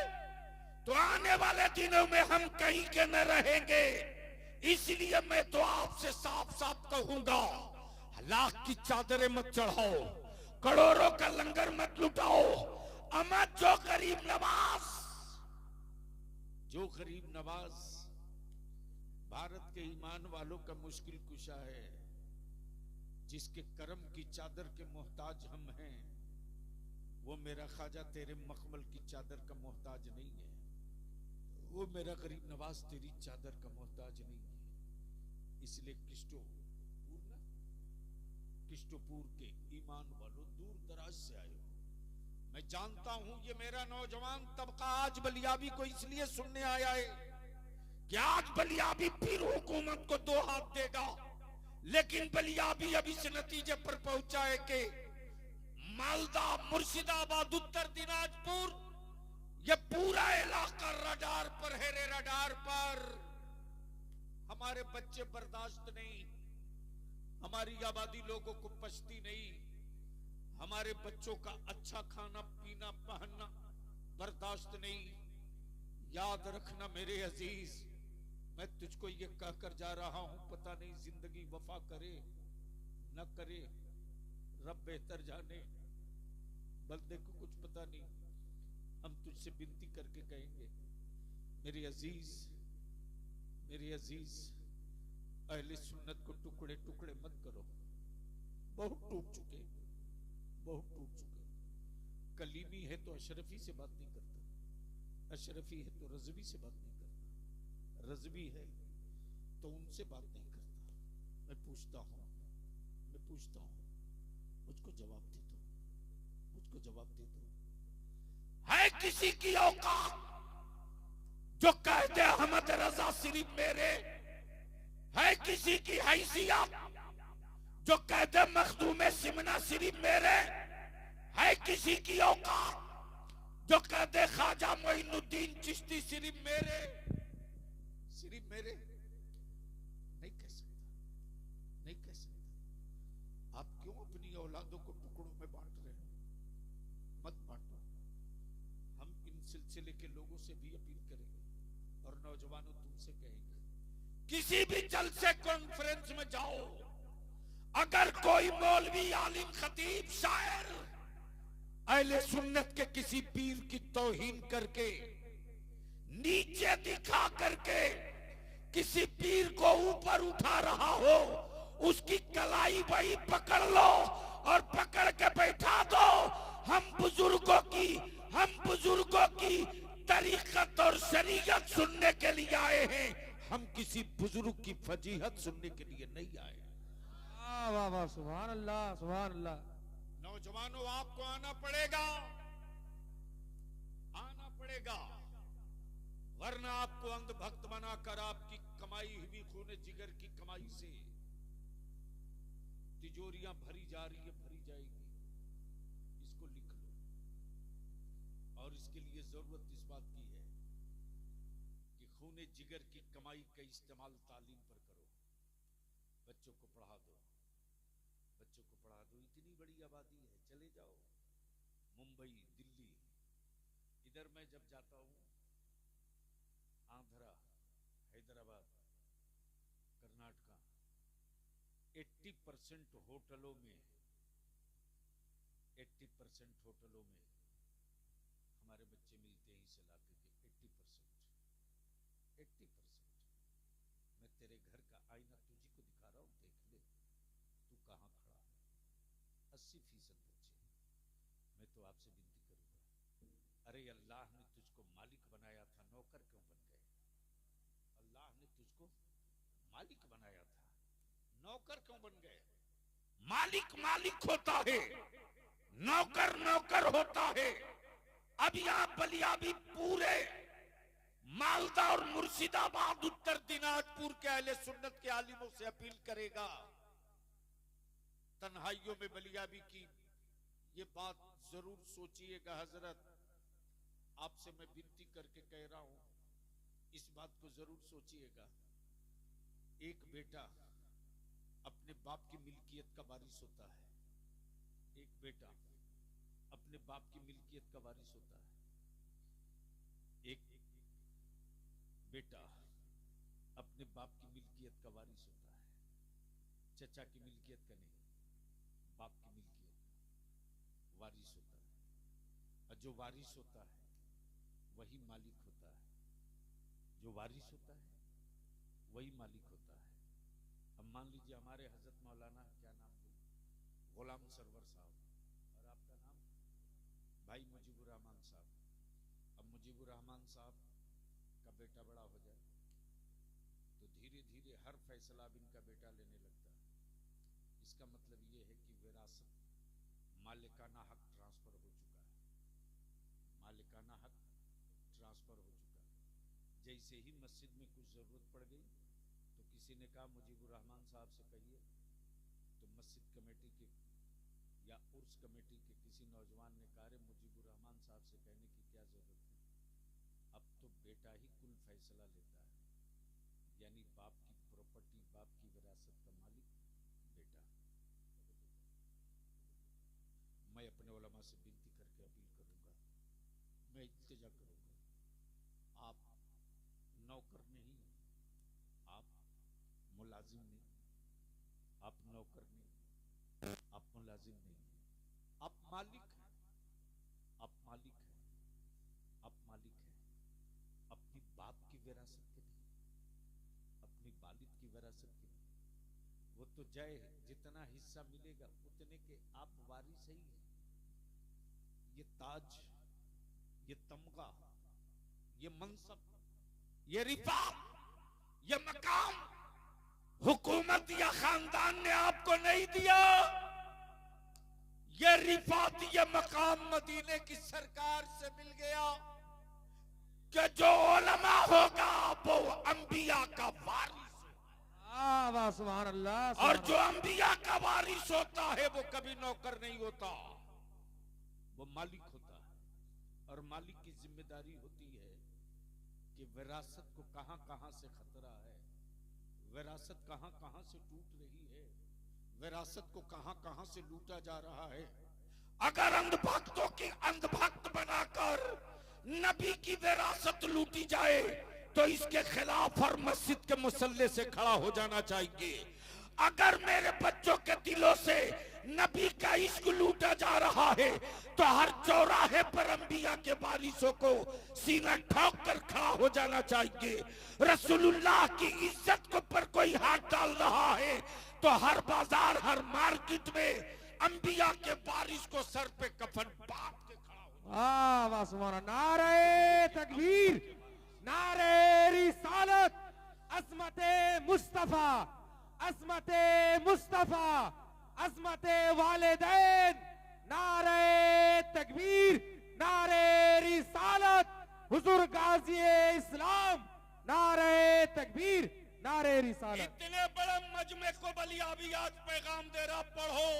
तो आने वाले दिनों में हम कहीं के न रहेंगे। इसलिए मैं तो आपसे साफ साफ कहूंगा, लाख की चादरें मत चढ़ाओ, करोड़ों का लंगर मत लुटाओ। अमा जो गरीब नवाज भारत के ईमान वालों का मुश्किल कुशा है, जिसके करम की चादर के मोहताज हम हैं, वो मेरा ख्वाजा तेरे मखमल की चादर का मोहताज नहीं है। वो मेरा गरीब नवाज तेरी चादर का मोहताज नहीं है। इसलिए किस्टोपुर के ईमान वालों, दूर दराज से आए हो, मैं जानता हूं ये मेरा नौजवान तबका आज बलियाबी को इसलिए सुनने आया है कि आज बलियाबी फिर हुकूमत को 2 हाथ देगा। लेकिन बलियाबी अब इस नतीजे पर पहुंचा है कि मालदा, मुर्शिदाबाद, उत्तर दिनाजपुर, ये पूरा इलाका रडार पर है, रडार पर। हमारे बच्चे बर्दाश्त नहीं, हमारी आबादी लोगों को पछती नहीं। हमारे बच्चों का अच्छा खाना पीना पहनना बर्दाश्त नहीं। याद रखना मेरे अजीज, मैं तुझको ये कहकर जा रहा हूं, पता नहीं जिंदगी वफा करे न करे, रब बेहतर जाने, बंदे को कुछ पता नहीं। हम तुझसे विनती करके कहेंगे मेरे अजीज अहले सुन्नत को टुकड़े टुकड़े मत करो। बहुत टूट चुके। कलीमी है तो अशरफी से बात नहीं करता, अशरफी है तो रजवी से बात नहीं करता, रजवी है तो उनसे बात नहीं करता। मैं पूछता हूं मुझको जवाब दे दो, है किसी की औकात जो कहते अहमद रजा सिर्फ मेरे? है किसी की हैसियत जो कहते मखदूम सिमना सिर्फ मेरे? है किसी की औकात जो कहते ख्वाजा मोइनुद्दीन चिश्ती सिर्फ मेरे? नहीं कह सकता। आप क्यों अपनी औलादों को टुकड़ों में बांट रहे हो? मत बांटो। हम इन सिलसिले के लोगों से भी अपील करेंगे और नौजवानों तुमसे कहेंगे, किसी भी जलसे कॉन्फ्रेंस में जाओ, अगर कोई मौलवी आलिम खतीब शायर अहले सुन्नत के किसी पीर की तौहीन करके नीचे दिखा करके किसी पीर को ऊपर उठा रहा हो, उसकी कलाई बही पकड़ लो और पकड़ के बैठा दो। हम बुजुर्गों की तरीकत और शरीयत सुनने के लिए आए हैं, हम किसी बुजुर्ग की फजीहत सुनने के लिए नहीं आए। वाह वाह, सुभान अल्लाह। नौजवानों, आपको आना पड़ेगा, वरना आपको अंधभक्त बनाकर आपकी कमाई हुई खूने जिगर की कमाई से तिजोरियां भरी जा रही है, भरी जाएगी। इसको लिख लो। और इसके लिए जरूरत इस बात की है कि खूने जिगर की कमाई का इस्तेमाल तालीम पर करो। बच्चों को पढ़ा दो। इतनी बड़ी आबादी है, चले जाओ मुंबई, दिल्ली। इधर मैं जब जाता हूं, आंध्रा, हैदराबाद, कर्नाटका, 80% होटलों में हमारे बच्चे मिलते हैं इस इलाके के। 80%। मैं तेरे घर का आईना तुझी को दिखा रहा हूं, देख ले तू कहां खड़ा है। 80% बच्चे। मैं तो आपसे विनती करूंगा, अरे अल्लाह ने तुझको मालिक बनाया था, नौकर क्यों बन गए? अल्लाह ने तुझको मालिक बनाया था, नौकर क्यों बन गए? मालिक होता है, नौकर होता है। अब यहां बलियाबी पूरे मालदा और मुर्शिदाबाद, उत्तर दिनाजपुर के अहले सुन्नत के आलिमों से अपील करेगा, तन्हाइयों में बलियाबी की ये बात जरूर सोचिएगा। हजरत, आपसे मैं विनती करके कह रहा हूं, इस बात को जरूर सोचिएगा। एक बेटा अपने बाप की मिल्कियत का वारिस होता है। एक बेटा अपने बाप की मिल्कियत का वारिस होता है। एक बेटा अपने बाप की मिल्कियत का वारिस होता है। चचा की मिल्कियत का नहीं, बाप की मिल्कियत वारिस होता है। और जो वारिस होता है वही मालिक होता है। जो वारिस होता है वही मालिक होता है। अब मान लीजिए हमारे हजरत मौलाना, क्या नाम बोले, गुलाम सरवर साहब, और आपका नाम भाई मुजीबुर रहमान साहब। अब मुजीबुर रहमान साहब का बेटा बड़ा हो जाए तो धीरे धीरे हर फैसला अब इनका बेटा लेने लगता है। इसका मतलब ये है कि विरासत, मालिकाना हक ट्रांसफर हो चुका है। मालिकाना हक ट्रांसफर हो चुका है। जैसे ही मस्जिद में कुछ जरूरत पड़ गई तो किसी ने कहा मुजीबुर रहमान साहब से कहिए, तो मस्जिद कमेटी के या उर्स कमेटी के किसी नौजवान ने कहा, रे मुजीबुर रहमान साहब से कहने की क्या जरूरत है, अब तो बेटा ही कुल फैसला लेता है। यानी बाप की प्रॉपर्टी, बाप की विरासत का मालिक बेटा। मैं इल्तिजा करूंगा, आप नौकर नहीं, आप मुलाजिम नहीं, आप नौकर नहीं, आप मुलाजिम नहीं, आप मालिक हैं, आप मालिक हैं, आप मालिक हैं। अपनी बाप की विरासत के नहीं, अपनी वालिद की विरासत के नहीं। वो तो जय जितना हिस्सा मिलेगा उतने के आप वारिस ही हैं। ये ताज, ये तमगा, ये मनसब, ये रिफा, ये मकाम हुकूमत या खानदान ने आपको नहीं दिया। ये रिफात, ये मकाम मदीने की सरकार से मिल गया कि जो उलमा होगा वो अंबिया का वारिस है। सुभान अल्लाह। और जो अंबिया का वारिस होता है वो कभी नौकर नहीं होता, वो मालिक होता है। और मालिक की जिम्मेदारी होती है कि विरासत को कहां कहां से खतरा है, विरासत कहां कहां से टूट रही है, विरासत को कहां कहां से लूटा जा रहा है। अगर अंधभक्तों की अंधभक्त बनाकर नबी की विरासत लूटी जाए तो इसके खिलाफ हर मस्जिद के मुसल्ले से खड़ा हो जाना चाहिए। अगर मेरे बच्चों के दिलों से नबी का इश्क लूटा जा रहा है तो हर चौराहे पर अंबिया के वारिसों को सीना ठोक कर खड़ा हो जाना चाहिए। रसूलुल्लाह की इज्जत के ऊपर कोई हाथ डाल रहा है तो हर बाजार, हर मार्केट में अंबिया के वारिस को सर पे कफन बांध के खड़ा हो। सुभान। नारे तकबीर, नारे रिसालत, अज़मते मुस्तफा, अज़मते मुस्तफा, अज़मते वालिदैन। नारे तकबीर, नारे रिसालत, हुजूर गाज़ी इस्लाम। नारे तकबीर, नारे रिसालत। इतने बड़े मजमे को बलियाबी आज पैगाम दे रहा, पढ़ो।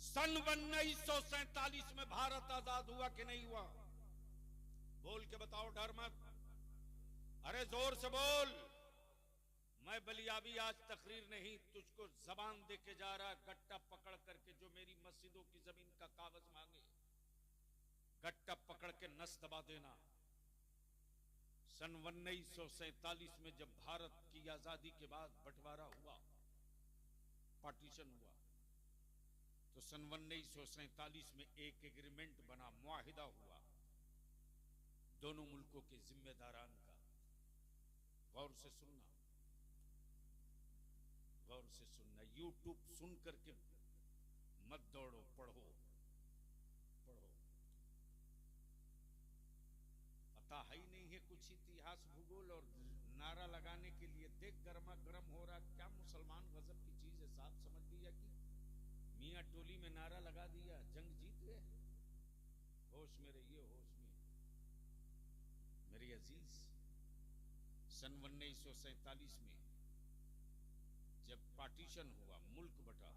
सन 1947 में भारत आजाद हुआ कि नहीं हुआ? बोल के बताओ, डर मत। अरे जोर से बोल। मैं बलियाबी आज तकरीर नहीं, तुझको जबान दे के जा रहा, गट्टा पकड़ करके जो मेरी मस्जिदों की जमीन का कागज मांगे, गट्टा पकड़ के नस दबा देना। सन 1947 में जब भारत की आजादी के बाद बंटवारा हुआ, पार्टीशन हुआ, तो सन 1947 में एक एग्रीमेंट बना, मुआहिदा हुआ दोनों मुल्कों के जिम्मेदारान का। गौर से सुनना, गौर से सुनना। यूट्यूब सुन करके मत दौड़ो, पढ़ो, पढ़ो। पता है ही नहीं है कुछ इतिहास भूगोल, और नारा लगाने के लिए देख गर्मा गर्म हो रहा। क्या मुसलमान गजब की चीज है, साहब समझ लिया कि मियां टोली में नारा लगा दिया, जंग जीत गए। होश में रहिए, होश में मेरे अजीज। सन 1947 में जब पार्टीशन हुआ, मुल्क बटा,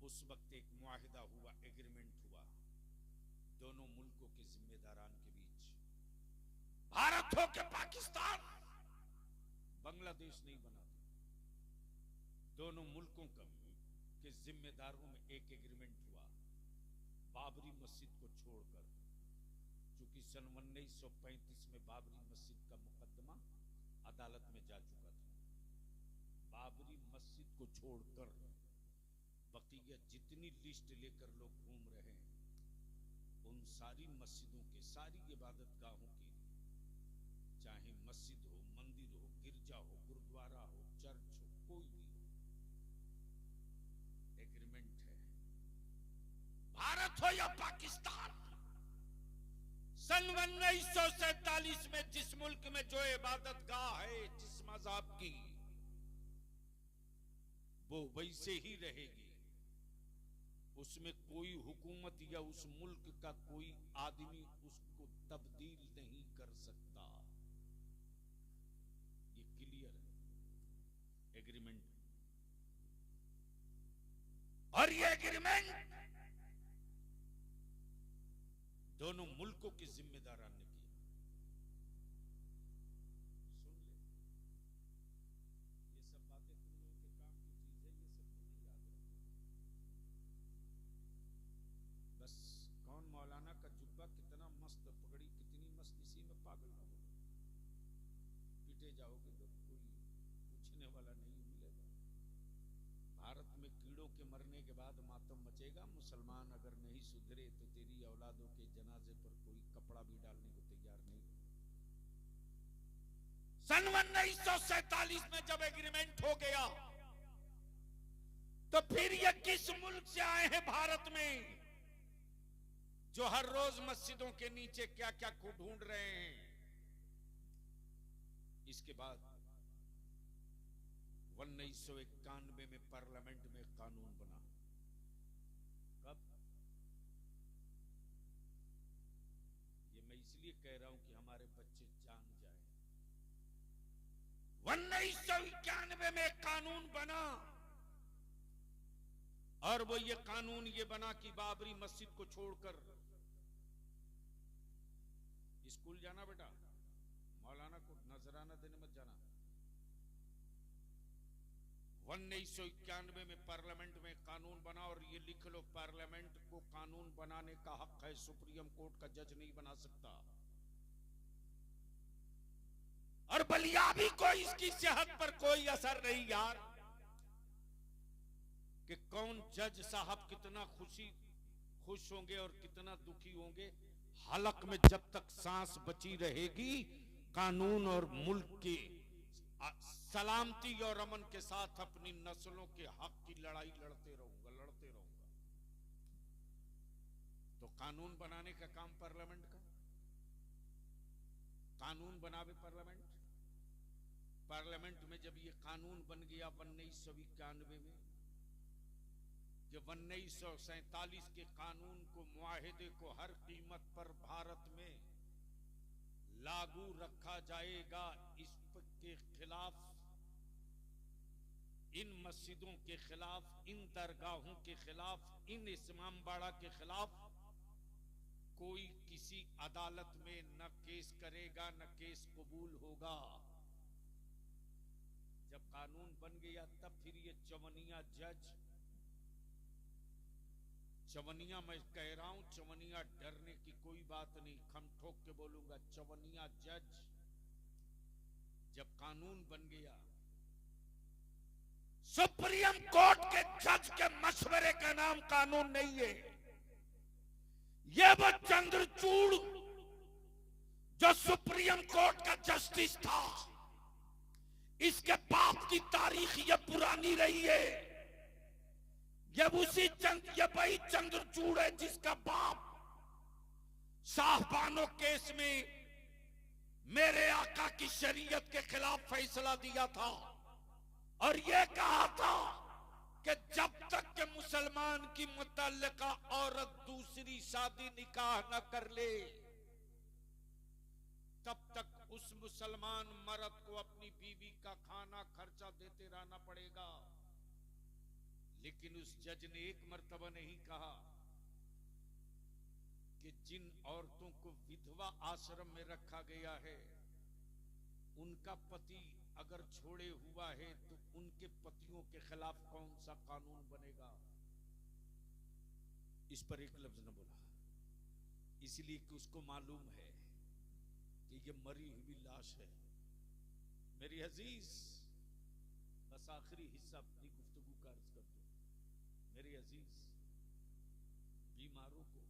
उस वक्त एक मुआहिदा हुआ, एग्रीमेंट हुआ दोनों मुल्कों के जिम्मेदारान के बीच। भारत हो के पाकिस्तान, बांग्लादेश नहीं बना था, दोनों मुल्कों के जिम्मेदारों में एक एग्रीमेंट हुआ। बाबरी मस्जिद को छोड़कर, चूंकि सन 1935 में बाबरी मस्जिद का मुकदमा अदालत में जा चुका था, बाबरी मस्जिद को छोड़कर बकिया जितनी लिस्ट लेकर लोग घूम रहे हैं, उन सारी मस्जिदों के, सारी इबादत गाहों की, चाहे मस्जिद हो, मंदिर हो, गिरजा हो, गुरुद्वारा हो, चर्च हो, कोई भी हो, एग्रीमेंट है। भारत हो या पाकिस्तान, सन 1947 में जिस मुल्क में जो इबादत गाह है, जिस मज़हब की, वो वैसे ही रहेगी। उसमें कोई हुकूमत या उस मुल्क का कोई आदमी उसको तब्दील नहीं कर सकता। ये क्लियर है एग्रीमेंट। और ये एग्रीमेंट दोनों मुल्कों के जिम्मेदारान ने किया। सुन ले, ये सब बातें तुम लोगों के काम की चीज है, ये सब तुम नहीं याद रखो। बस कौन पूछने वाला नहीं मिलेगा। भारत में कीड़ों के मरने के बाद मातम मचेगा। मुसलमान अगर नहीं सुधरे तो तेरी औलादों के जनाजे पर कोई कपड़ा भी डालने को तैयार नहीं। सन 1947 में जब एग्रीमेंट हो गया तो फिर ये किस मुल्क से आए हैं भारत में जो हर रोज मस्जिदों के नीचे क्या क्या को ढूंढ रहे हैं। इसके बाद 1991 में पार्लियामेंट में कानून बना। कब? ये मैं इसलिए कह रहा हूं कि हमारे बच्चे जान जाएं। 1991 में कानून बना और वो ये कानून ये बना कि बाबरी मस्जिद को छोड़कर स्कूल जाना बेटा, मौलाना को नजराना देने मत जाना। 1991 में पार्लियामेंट में कानून बना और ये लिख लो, पार्लियामेंट को कानून बनाने का हक है, सुप्रीम कोर्ट का जज नहीं बना सकता। और बलियाबी को इसकी सेहत पर कोई असर नहीं यार, कि कौन जज साहब कितना खुश होंगे और कितना दुखी होंगे। हलक में जब तक सांस बची रहेगी कानून और मुल्क की सलामती और अमन के साथ अपनी नस्लों के हक की लड़ाई लड़ते रहूंगा। तो कानून बनाने का काम पार्लियामेंट का, कानून बनावे पार्लियामेंट में जब ये कानून बन गया 1991 में, कि 1947 के कानून को, मुआहिदे को हर कीमत पर भारत में लागू रखा जाएगा, इसके खिलाफ, इन मस्जिदों के खिलाफ, इन दरगाहों के खिलाफ, इन इमामबाड़ा के खिलाफ कोई किसी अदालत में न केस करेगा न केस कबूल होगा। जब कानून बन गया तब फिर ये चवनिया जज, चवनिया मैं कह रहा हूं, चवनिया डरने की कोई बात नहीं, खम ठोक के बोलूंगा, चवनिया जज जब कानून बन गया, सुप्रीम कोर्ट के जज के मशवरे का नाम कानून नहीं है। ये वो चंद्रचूड़ जो सुप्रीम कोर्ट का जस्टिस था, इसके बाप की तारीख ये पुरानी रही है। ये वही चंद्रचूड़ है जिसका बाप शाहबानो केस में मेरे आका की शरीयत के खिलाफ फैसला दिया था और ये कहा था कि जब तक के मुसलमान की मुतल्लिका औरत दूसरी शादी निकाह न कर ले तब तक उस मुसलमान मर्द को अपनी बीवी का खाना खर्चा देते रहना पड़ेगा। लेकिन उस जज ने एक मर्तबा नहीं कहा कि जिन औरतों को विधवा आश्रम में रखा गया है उनका पति अगर छोड़े हुआ है तो उनके पतियों के खिलाफ कौन सा कानून बनेगा। इस पर एक लफ्ज न बोला, इसलिए कि उसको मालूम है कि ये मरी हुई लाश है। मेरी अजीज, बस आखिरी हिस्सा अपनी गुफ्तगू का अर्ज कर दो। मेरे अजीज, बीमारों को,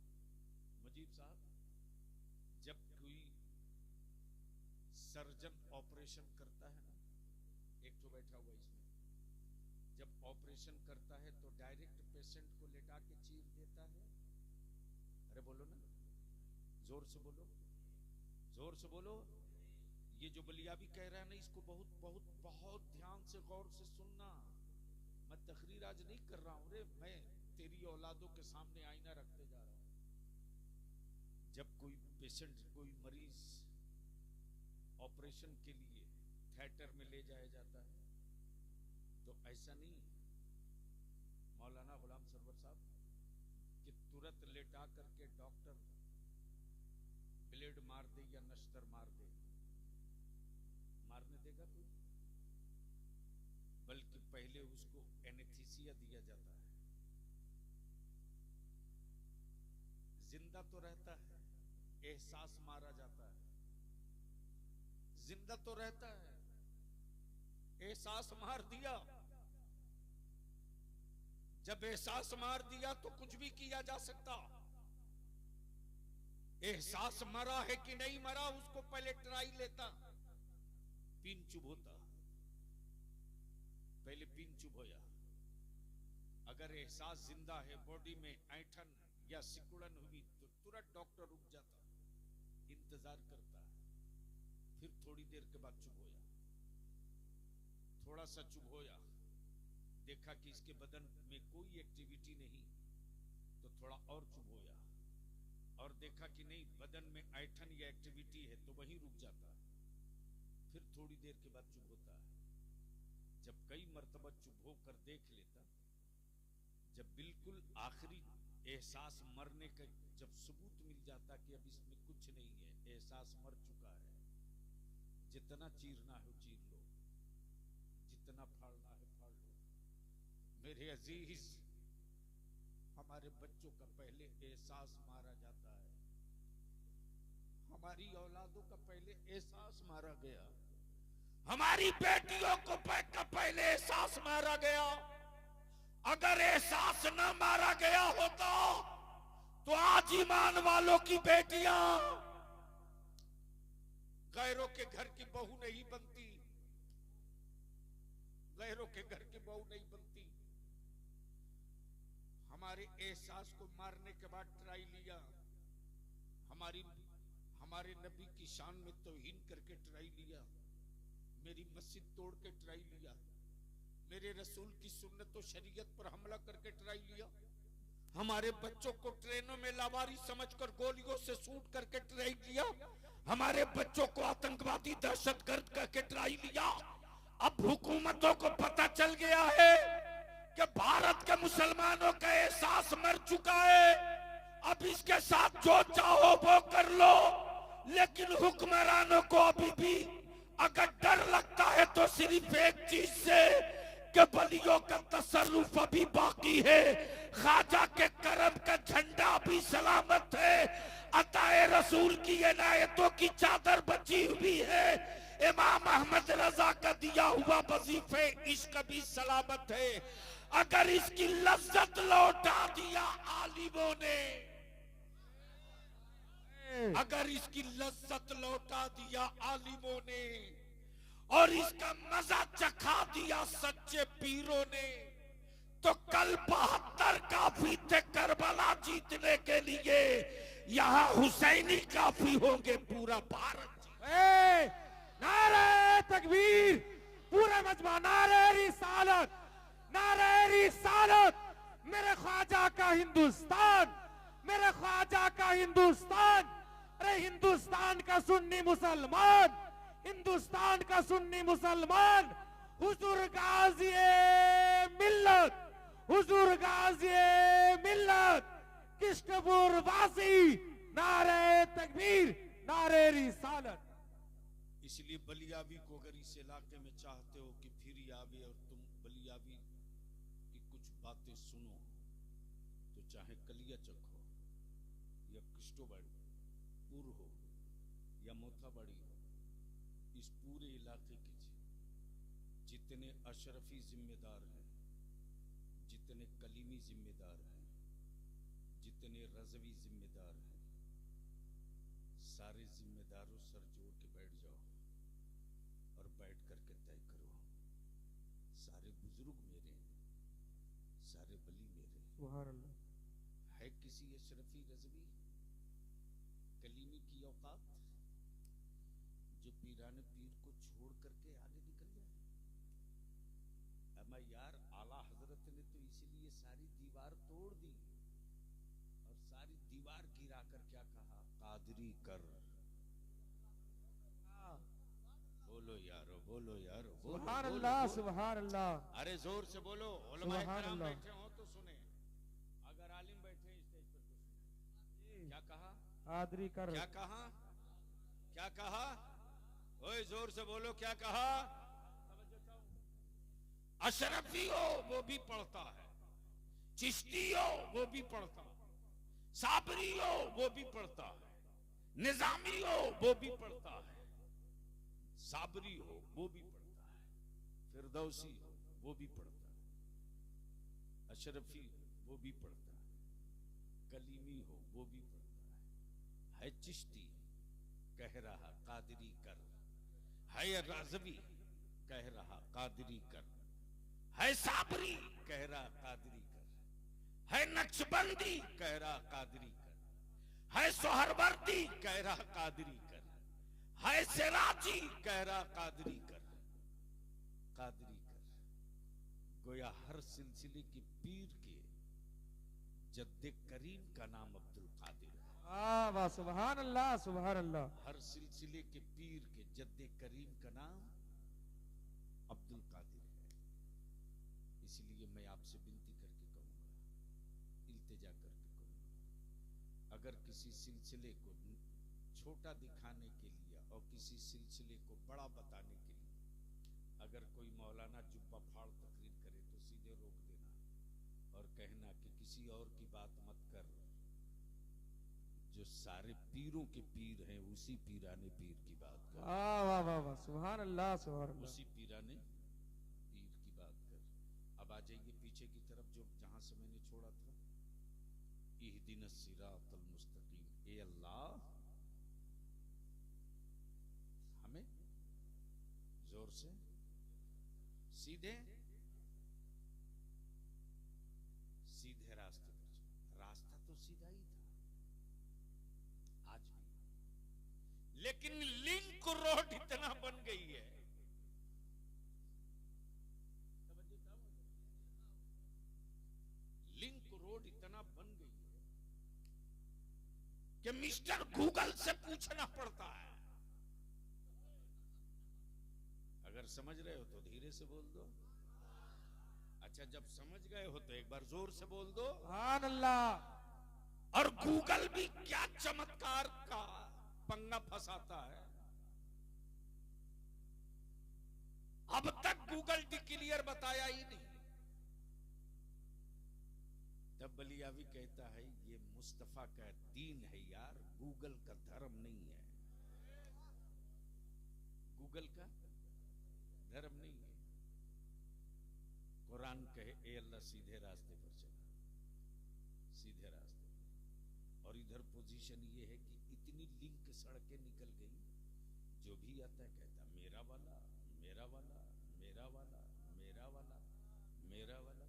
मुजीब साहब, जब कोई सर्जन ऑपरेशन करता है ना, एक तो बैठा हुआ इसमें, जब ऑपरेशन करता है तो डायरेक्ट पेशेंट को लेटा के चीर देता है। अरे बोलो ना, जोर से बोलो, जोर से बोलो। ये जो बलियाबी कह रहा है ना, इसको बहुत बहुत बहुत ध्यान से गौर से सुनना। मैं तकरीर आज नहीं कर रहा हूं रे, मैं तेरी औलादों के सामने आईना रखते जा रहा हूं। जब कोई पेशेंट, कोई मरीज ऑपरेशन के लिए थिएटर में ले जाया जाता है तो ऐसा नहीं मौलाना गुलाम सरवर साहब कि तुरंत लेटा करके डॉक्टर ब्लेड मार दे या नश्तर मार दे, मारने देगा कोई? बल्कि पहले उसको एनेस्थीसिया दिया जाता है। जिंदा तो रहता है, एहसास मारा जाता है। जिंदा तो रहता है, एहसास मार दिया। जब एहसास मार दिया तो कुछ भी किया जा सकता। एहसास मरा है कि नहीं मरा उसको पहले ट्राई लेता, पिन चुभ होता, पहले पिन चुभ होया। अगर एहसास जिंदा है, बॉडी में ऐंठन या सिकुड़न हुई तो तुरंत डॉक्टर रुक जाता, इंतजार करता। फिर थोड़ी देर के बाद चुभ होया, थोड़ा सा चुभ होया, देखा कि इसके बदन में कोई एक्टिविटी नहीं तो थोड़ा और चुभ होया, और देखा कि नहीं बदन में ऐंठन या एक्टिविटी है तो वहीं रुक जाता। फिर थोड़ी देर के बाद चुभ होता है। जब कई मर्तबा चुभ होकर देख लेता, जब बिल्कुल आखिरी एहसास मरने का जब सबूत मिल जाता कि अब इसमें कुछ नहीं है, एहसास मर चुका है, जितना चीरना है चीर लो, जितना फाड़ना है फाड़ लो। मेरे अजीज, हमारे बच्चों का पहले एहसास मारा जाता है, हमारी औलादों का पहले एहसास मारा गया, हमारी बेटियों को पहले एहसास मारा गया। अगर एहसास न मारा गया होता तो आज ईमान वालों की बेटियां गैरों के घर की बहू नहीं बनती, गैरों के घर की बहू नहीं बनती। हमारे एहसास को मारने के बाद ट्राई लिया, हमारे नबी की शान में तौहीन करके ट्राई लिया, मेरी मस्जिद तोड़ के ट्राई लिया, मेरे रसूल की सुन्नत और शरीयत पर हमला करके ट्राई लिया, हमारे बच्चों को ट्रेनों में लावारिस समझकर गोलियों से शूट करके ट्राई लिया, हमारे बच्चों को आतंकवादी दहशतगर्द करके ट्राई लिया। अब हुकूमतों को पता चल गया है कि भारत के मुसलमानों का एहसास मर चुका है, अब इसके साथ जो चाहो वो कर लो। लेकिन हुक्मरानों को अभी भी अगर डर लगता है तो सिर्फ एक चीज से कि बलियों का तसर्रुफ अभी बाकी है, ख्वाजा के करम का झंडा भी सलामत है, अताए रसूल की इनायतों की चादर बची हुई है, इमाम अहमद रजा का दिया हुआ वजीफे इश्क भी सलामत है। अगर इसकी लज्जत लौटा दिया आलिमों ने, अगर इसकी लज्जत लौटा दिया आलिमों ने और इसका मजा चखा दिया सच्चे पीरों ने, तो कल 72 काफी थे करबला जीतने के लिए, यहाँ हुसैनी काफी होंगे पूरा भारत। नारे तकबीर, पूरा मजमा नारे रिसालत, नारे रिसालत। मेरे ख्वाजा का हिंदुस्तान, मेरे ख्वाजा का हिंदुस्तान। अरे हिंदुस्तान का सुन्नी मुसलमान, हिंदुस्तान का सुन्नी मुसलमान, हुजूर गाज़ी मिल्लत, हुजूर गाज़ी मिल्लत, किश्तपुर वासी, नारे तकबीर, नारे रिसालत। इसलिए बलियाबी को अगर इस इलाके में चाहते हो कि फिर आवे और तुम बलियाबी की कुछ बातें सुनो, तो चाहे कलियाचक हो या कृष्णोबाड़ी हो या मोथाबाड़ी हो, इस पूरे इलाके के जितने अशरफी जिम्मेदार हैं, जितने कलीमी जिम्मेदार हैं, जितने रज़वी जिम्मेदार हैं, सारे जिम्मेदारों सर जोड़ के बैठ जाओ और बैठ करके तय करो, सारे बुजुर्ग मेरे, सारे वली मेरे, सुभान अल्लाह। है किसी अशरफी रज़वी कलीमी की औकात जो पीराने पीर को छोड़ करके आगे निकल जाए? अमा यार, आला हजरत ने तो इसीलिए सारी दीवार तोड़ दी और सारी दीवार गिरा कर क्या कहा? कादरी कर। बोलो यारो, बोलो यारो, सुभान अल्लाह, सुभान अल्लाह। अरे जोर से बोलो। उलमाए किराम बैठे हो तो सुने, अगर आलिम बैठे हैं स्टेज पर तो सुने। क्या कहा? कादरी कर। क्या कहा? क्या कहा? ओए जोर से बोलो, क्या कहा? अशरफी हो वो भी पढ़ता है, चिश्ती हो वो भी पढ़ता है, साबरी हो वो भी पढ़ता है, निजामी हो वो भी पढ़ता है, साबरी हो वो भी पढ़ता है, फिरदौसी वो भी पढ़ता है, अशरफी वो भी पढ़ता है, कलीमी हो वो भी पढ़ता है चिश्ती कह रहा कादरी कर, है राज़वी कह रहा कादरी कर, है साबरी कह रहा कादरी कर, है नक्शबंदी कह रहा कादरी कर, है सोहरवर्दी कह रहा कादरी कर, है सिराजी कह रहा कादरी कर, कादरी कर। गोया हर सिलसिले के पीर के जद्दे करीम का नाम अब्दुल कादिर है। वाह, सुभान अल्लाह, सुभान अल्लाह। हर सिलसिले के पीर के जद्दे करीम का नाम अब्दुल कादिर है। इसलिए मैं आपसे विनती करके कहूंगा, इल्तिजा करके कहूंगा, अगर किसी सिलसिले को छोटा दिखाने के लिए और किसी सिलसिले को बड़ा बताने के लिए अगर कोई मौलाना जुब्बा फाड़ तकरीर करे तो सीधे रोक देना और कहना कि किसी और की बात मत कर, जो सारे पीरों के पीर हैं उसी पीराने पीर की बात कर। वाह वाह वाह वाह, सुभान अल्लाह, सुभान अल्लाह। उसी पीराने पीर की बात कर। अब आ जाइए पीछे की तरफ, जो जहां से मैंने छोड़ा था, इहदिनस सिरातल मुस्तकीम, ए अल्लाह हमें जोर से सीधे सीधे रास्ते पर चलो। रास्ता तो सीधा ही था आज भी, लेकिन लिंक रोड इतना बन गई है, लिंक रोड इतना बन गई है कि मिस्टर गूगल से पूछना पड़ता है। अगर समझ रहे हो तो धीरे से बोल दो, अच्छा जब समझ गए हो तो एक बार जोर से बोल दो सुभान अल्लाह। और गूगल भी क्या चमत्कार का पंगा फंसाता है। अब तक गूगल डिक्लेयर बताया ही नहीं। तब बलियावी कहता है ये मुस्तफा का दीन है यार, गूगल का धर्म नहीं है, गूगल का धर्म नहीं है। कुरान कहे ए अल्लाह सीधे रास्ते पर चला, सीधे रास्ते पर। और इधर पोजीशन ये है कि इतनी लिंक सड़कें निकल गई, जो भी आता है कहता मेरा वाला मेरा वाला मेरा वाला मेरा वाला मेरा वाला।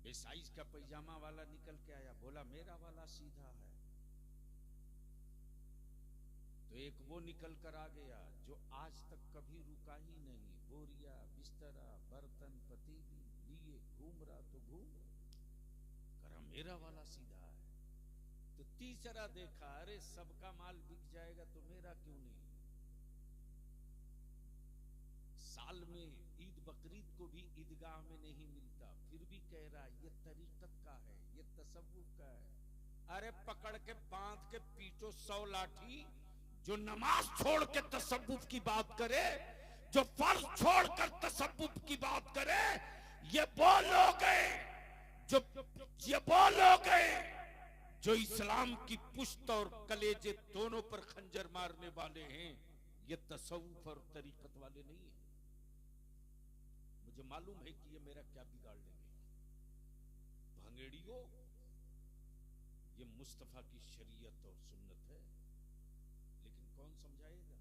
बेसाइज का पैजामा वाला निकल के आया, बोला मेरा वाला सीधा है। तो एक वो निकल कर आ गया जो आज तक कभी रुका ही नहीं, बोरिया बिस्तरा बर्तन पतीली लिए घूम रहा तो घूम करा मेरा वाला सीधा है। तो तीसरा देखा, अरे सबका माल बिक जाएगा तो मेरा क्यों नहीं। साल में ईद बकरीद को भी ईदगाह में नहीं मिलता, फिर भी कह रहा ये तरीकत का है, ये तसव्वुफ का है। अरे पकड़ के बांध के पीटो 100 लाठी, जो नमाज छोड़ के तसव्वुफ की बात करे, जो फर्ज छोड़कर तसव्वुफ की बात करे, ये वो लोग हैं जो इस्लाम की पुश्त और कलेजे दोनों पर खंजर मारने वाले हैं। ये तसव्वुफ और तरीकत वाले नहीं है। मुझे मालूम है कि ये मेरा क्या बिगाड़ लेंगे भंगेड़ियों, ये मुस्तफा की शरीयत और सुन्नत है, लेकिन कौन समझाएगा।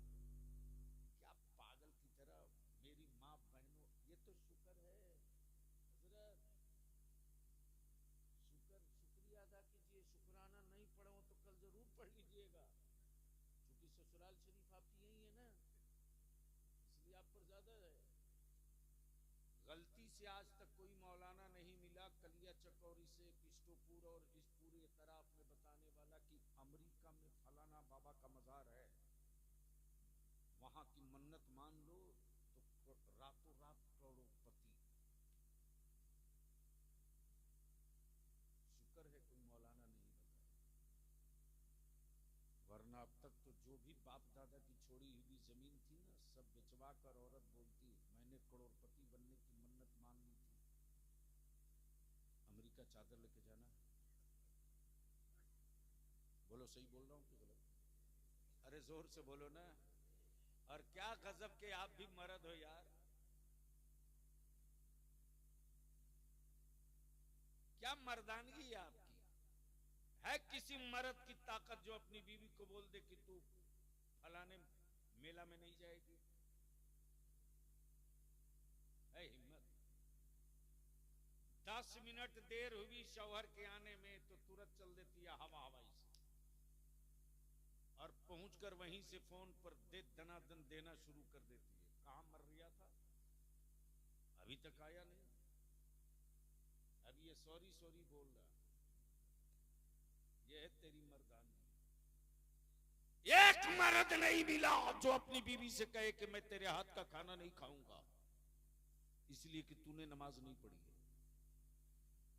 क्या पागल की तरह मेरी माँ बहनों, ये तो शुक्र है हजरत, शुक्रिया अदा कीजिए। शुक्राना नहीं पढ़ो तो कल जरूर पढ़ लीजिएगा, क्योंकि ससुराल शरीफ आपकी यही है ना, इसलिए आप पर ज्यादा है। गलती से आज तक कोई मौलाना नहीं मिला कलिया चकौरी से किस्टोपुर और इस पूरे तराफ में बताने वाला कि अमेरिका में फलाना बाबा का मजार है, वहां की मन्नत मान लो तो रातों रात करोड़पति। शुक्र है कोई मौलाना नहीं बताया, वरना अब तक तो जो भी बाप दादा की छोड़ी हुई जमीन थी ना, सब बेचवा कर औरत बोलती मैंने करोड़पति बनने की मन्नत मान ली थी। अमेरिका चादर लेके जाना, बोलो सही बोल रहा हूं कि गलत? अरे जोर से बोलो ना। और क्या गजब के आप भी मर्द हो यार, क्या मर्दानगी है आपकी? है किसी मर्द की ताकत जो अपनी बीवी को बोल दे कि तू फलाने मेला में नहीं जाएगी? है हिम्मत? 10 मिनट देर हुई शौहर के आने में तो तुरंत चल देती है हवा हवाई से, और पहुंचकर वहीं से फोन पर दनादन देना शुरू कर देती है। कहां मर रिया था, अभी तक आया नहीं, अभी ये सॉरी सॉरी बोल रहा। ये है तेरी मर्दानगी। एक मर्द नहीं मिला जो अपनी बीवी से कहे कि मैं तेरे हाथ का खाना नहीं खाऊंगा इसलिए कि तूने नमाज नहीं पढ़ी है।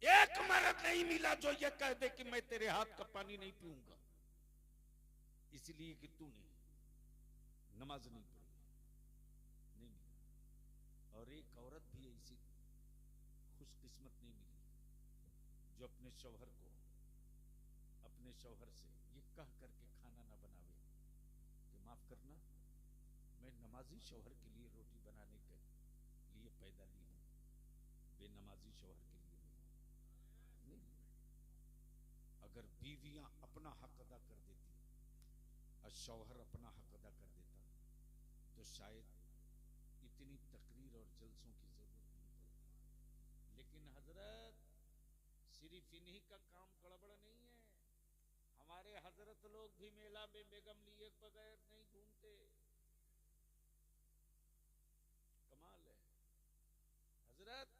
एक मर्द नहीं मिला जो ये कह दे कि मैं तेरे हाथ का पानी नहीं पीऊंगा इसलिए कि तूने नमाज नहीं पढ़ी। नहीं मिला। और एक औरत भी ऐसी खुशकिस्मत नहीं मिली जो अपने शौहर को, अपने शौहर से ये कह करके खाना ना बनावे कि माफ करना, मैं नमाजी शौहर के लिए रोटी बनाने के लिए पैदा ली हूं, बेनमाजी शौहर के लिए नहीं। अगर बीवियां अपना हक अदा कर देती और शौहर अपना हक अदा कर देता तो शायद इतनी तकरीर और जलसों की जरूरत नहीं पड़ती। लेकिन हजरत, सिर्फ इन्हीं का काम गड़बड़ नहीं है, हमारे हजरत लोग भी मेला में बेगम लिए बगैर नहीं घूमते। कमाल है हजरत।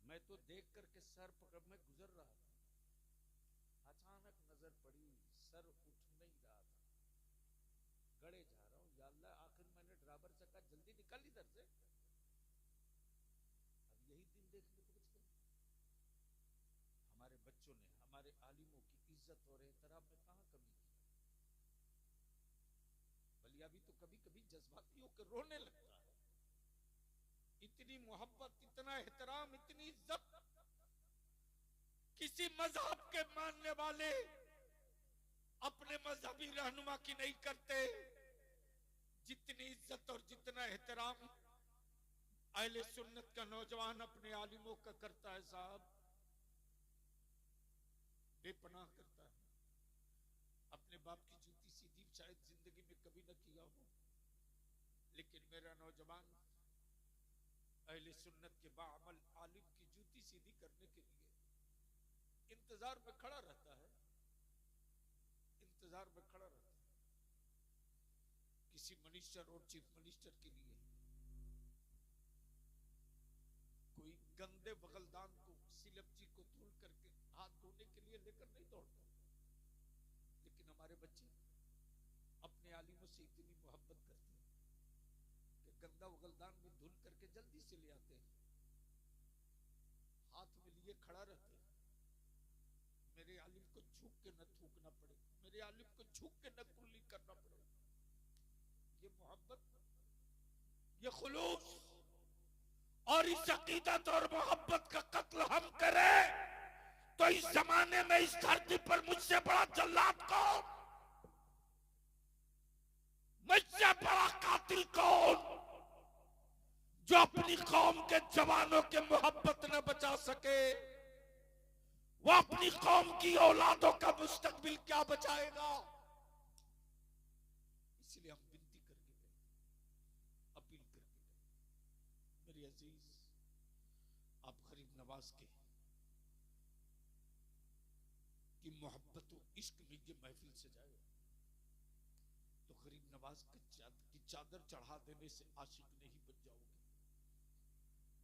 मैं तो देख करके सर पकड़ में गुजर रहा था, अचानक नजर पड़ी, सर उठ नहीं रहा था, गड़े जा रहा हूं, या अल्लाह, आखिर मैंने ड्राइवर से कहा जल्दी निकल इधर से, अब यही दिन देखने को बच गए। हमारे बच्चों ने हमारे आलिमों की इज्जत और एहतराम में कहां कमी की? बलिया भी तो कभी कभी जज्बाती होकर रोने लगता है। इतनी मोहब्बत, इतना एहतराम, इतनी इज्जत किसी मजहब के मानने वाले अपने मजहबी रहनुमा की नहीं करते, जितनी इज्जत और जितना एहतराम अहले सुन्नत का नौजवान अपने आलिमों का करता है। साहब, बेपनाह करता है। अपने बाप की जूती सीधी शायद जिंदगी में कभी न किया हो, लेकिन मेरा नौजवान अहले सुन्नत के बाअमल आलिम की जूती सीधी करने के लिए इंतजार में खड़ा रहता है, इंतजार में खड़ा रहता है। किसी मिनिस्टर और चीफ मिनिस्टर के लिए कोई गंदे बगलदान को, सिलपची को धुल करके हाथ धोने के लिए लेकर नहीं दौड़ता, लेकिन हमारे बच्चे अपने आलिमों से इतनी मोहब्बत करते हैं कि गंदा बगलदान में धुल करके जल्दी से ले आते हैं, हाथ में लिए खड़ा रहते हैं। मेरे आलिम को झुक के न थूकना पड़े, मेरे आलिम को झुक के न कुल्ली करना पड़े। ये मोहब्बत, ये खुलूस और इस अकीदत और मोहब्बत का कत्ल हम करें तो इस जमाने में इस धरती पर मुझसे बड़ा जल्लाद कौन, मुझसे बड़ा कातिल कौन, जो अपनी कौम के जवानों के मोहब्बत न बचा सके, वो अपनी कौम की औलादों का मुस्तकबिल क्या बचाएगा? इसलिए हम विनती करके गए, अपील करके गए। मेरे अजीज, आप गरीब नवाज की मोहब्बत और इश्क में ये महफिल सजाए तो गरीब नवाज की चादर चढ़ा देने से आशिक नहीं बन जाओगे।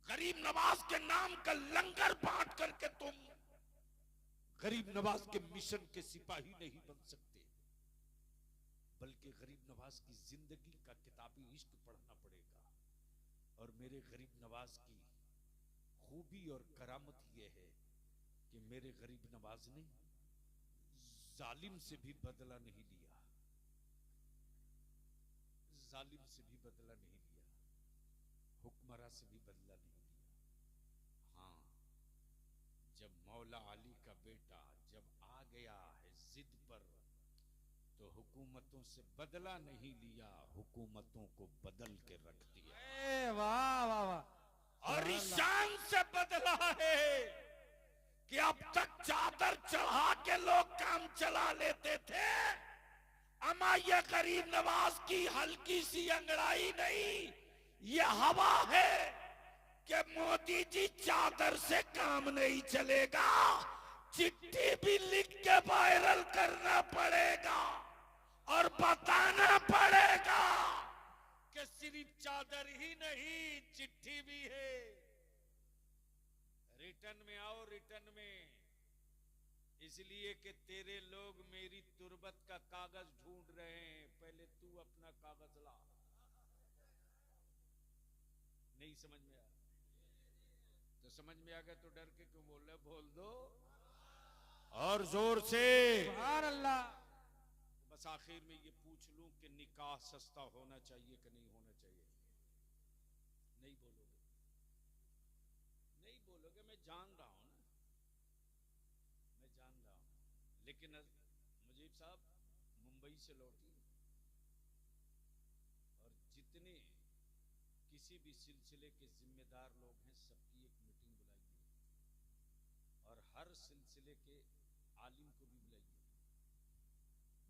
गरीब नवाज के नाम का लंगर बांट करके तुम गरीब नवाज के मिशन के सिपाही नहीं बन सकते, बल्कि गरीब नवाज की जिंदगी का किताबी इश्क पढ़ना पड़ेगा। और मेरे गरीब नवाज की खूबी और करामत यह है कि मेरे गरीब नवाज ने जालिम से भी बदला नहीं लिया, जालिम से भी बदला नहीं लिया, हुक्मरान से भी बदला नहीं लिया। हाँ, जब मौला अली का बेटा जब आ गया है जिद पर, तो हुकूमतों से बदला नहीं लिया, हुकूमतों को बदल के रख दिया। वाह वाह वाह। और ईशान से बदला है कि अब तक चादर चढ़ा के लोग काम चला लेते थे, अमा ये गरीब नवाज की हल्की सी अंगड़ाई नहीं, ये हवा है कि मोदी जी चादर से काम नहीं चलेगा, चिट्ठी भी लिख के वायरल करना पड़ेगा और बताना पड़ेगा कि सिर्फ चादर ही नहीं चिट्ठी भी है। रिटर्न में आओ, रिटर्न में, इसलिए कि तेरे लोग मेरी तुरबत का कागज ढूंढ रहे हैं, पहले तू अपना कागज ला। नहीं समझ में आया तो समझ में आ गया तो डर के क्यों बोल रहे? बोल दो और जोर से सुभान अल्लाह। बस आखिर में ये पूछ लूं कि निकाह सस्ता होना चाहिए कि नहीं होना चाहिए? नहीं बोलोगे, नहीं बोलोगे, मैं जान रहा हूं ना, मैं जान रहा हूं। लेकिन मुजीब साहब मुंबई से लौटी और जितने किसी भी सिलसिले के जिम्मेदार लोग हैं सबकी एक मीटिंग बुलाइए और हर सिलसिले के आलिम को भी बुलाइए।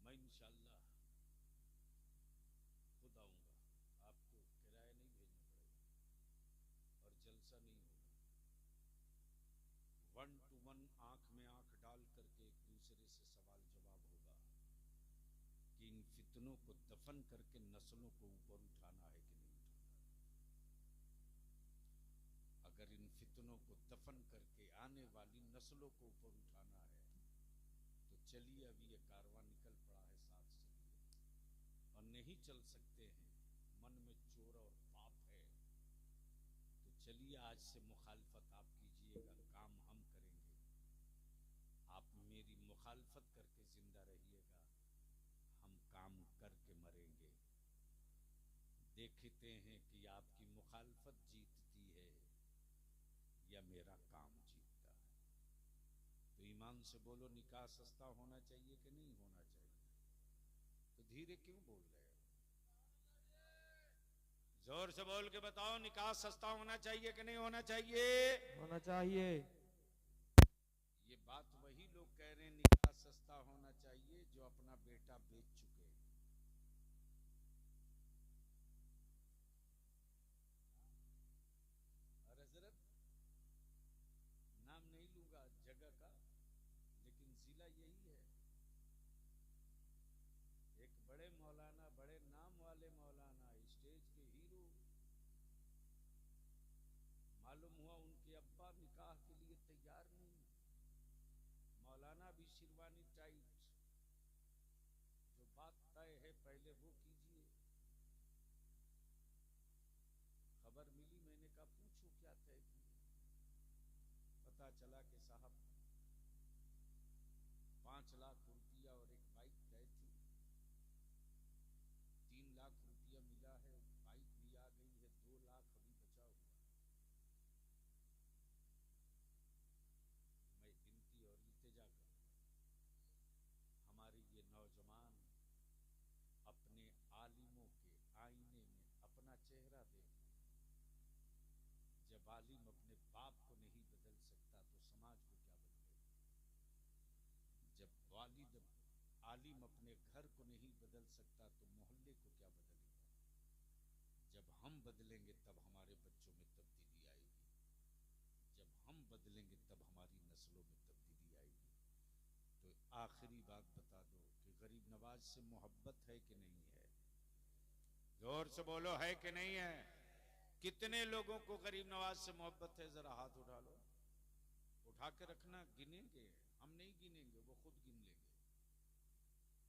मैं इंशाअल्लाह खुद आऊंगा, आपको किराया नहीं भेजना पड़ेगा और जलसा नहीं होगा, 1 to 1 आंख में आंख डाल करके एक दूसरे से सवाल जवाब होगा कि इन फितनों को दफन करके नस्लों को ऊपर उठाना है कि नहीं उठाना। अगर इन फितनों को दफन करके आने वाली नस्लों को ऊपर उठाना है तो चलिए, अभी ये कारवां निकल पड़ा है, साथ चलिए। और नहीं चल सकते हैं, मन में चोर और पाप है, तो चलिए आज से मुखालफत आप कीजिएगा, काम हम करेंगे, आप मेरी मुखालफत करके जिंदा रहिएगा, हम काम करके मरेंगे। देखते हैं कि आपकी मुखालफत जीतती है या मेरा काम जीतता है। तो ईमान से बोलो, निकाह सस्ता होना चाहिए कि नहीं होना चाहिए? तो धीरे क्यों बोल रहे हो? जोर से बोल के बताओ, निकाह सस्ता होना चाहिए कि नहीं होना चाहिए? होना चाहिए। ये बात वही लोग कह रहे हैं निकाह सस्ता होना चाहिए जो अपना बेटा बेच चुके हैं। और हजरत, नाम नहीं लूंगा जगह का, लेकिन जिला यही है। एक बड़े मौलाना, बड़े नाम वाले मौलाना, स्टेज के हीरो, मालूम हुआ उनके अब्बा निकाह के लिए तैयार नहीं। मौलाना भी शिरवानी टाइट, जो बात तय है पहले वो कीजिए। खबर मिली, मैंने कहा पूछो क्या तय किया। पता चला कि साहब 5 लाख रुपया और एक बाइक तय थी, 3 लाख रुपया मिला है, बाइक भी आ गई है, 2 लाख अभी बचा हुआ। मैं विनती और इल्तिजा करूंगा, हमारे ये नौजवान अपने आलिमों के आईने में अपना चेहरा देखें। जब आलिम अपने बाप को नहीं बदल सकता तो समाज को क्या बदलेगा? जब वालिद आलिम अपने घर को नहीं बदल सकता तो मोहल्ले को क्या बदलेगा? जब हम बदलेंगे तब हमारे बच्चों में तब्दीली आएगी, जब हम बदलेंगे तब हमारी नस्लों में तब्दीली आएगी। तो आखिरी बात बता दो कि गरीब नवाज से मोहब्बत है कि नहीं है? जोर से बोलो, है कि नहीं है? कितने लोगों को गरीब नवाज से मोहब्बत है? जरा हाथ उठा लो, उठा के रखना, गिनेंगे, हम नहीं गिनेंगे, वो खुद गिन लेंगे।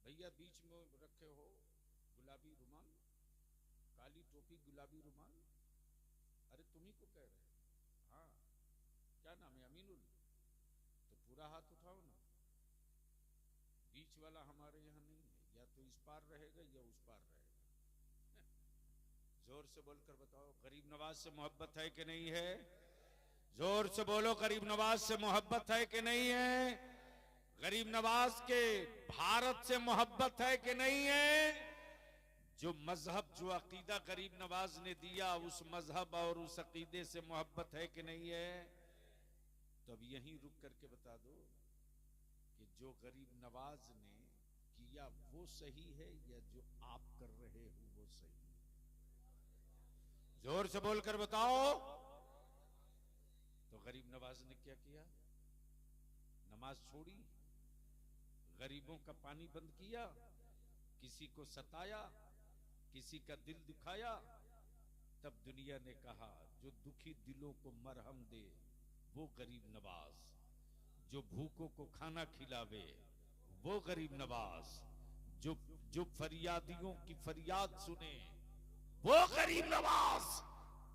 भैया बीच में रखे हो गुलाबी रुमाल, काली टोपी, गुलाबी रुमाल, अरे तुम्ही को कह रहे हैं। हाँ, क्या नाम है? अमीनुल। तो पूरा हाथ उठाओ ना। बीच वाला हमारे यहाँ नहीं है, या तो इस पार रहेगा या उस पार रहेगा। जोर से बोलकर बताओ, गरीब नवाज से मोहब्बत है कि नहीं है? जोर से बोलो, गरीब नवाज से मोहब्बत है कि नहीं है? गरीब नवाज के भारत से मोहब्बत है कि नहीं है? जो मजहब, जो अकीदा गरीब नवाज ने दिया, उस मजहब और उस अकीदे से मोहब्बत है कि नहीं है? तो अब यहीं रुक करके बता दो कि जो गरीब नवाज ने किया वो सही है या जो आप कर रहे हो वो सही है? जोर से बोलकर बताओ। तो गरीब नवाज ने क्या किया? नमाज छोड़ी, गरीबों का पानी बंद किया, किसी को सताया, किसी का दिल दुखाया। तब दुनिया ने कहा जो दुखी दिलों को मरहम दे वो गरीब नवाज, जो भूखों को खाना खिलावे वो गरीब नवाज, जो फरियादियों की फरियाद सुने वो गरीब नवाज,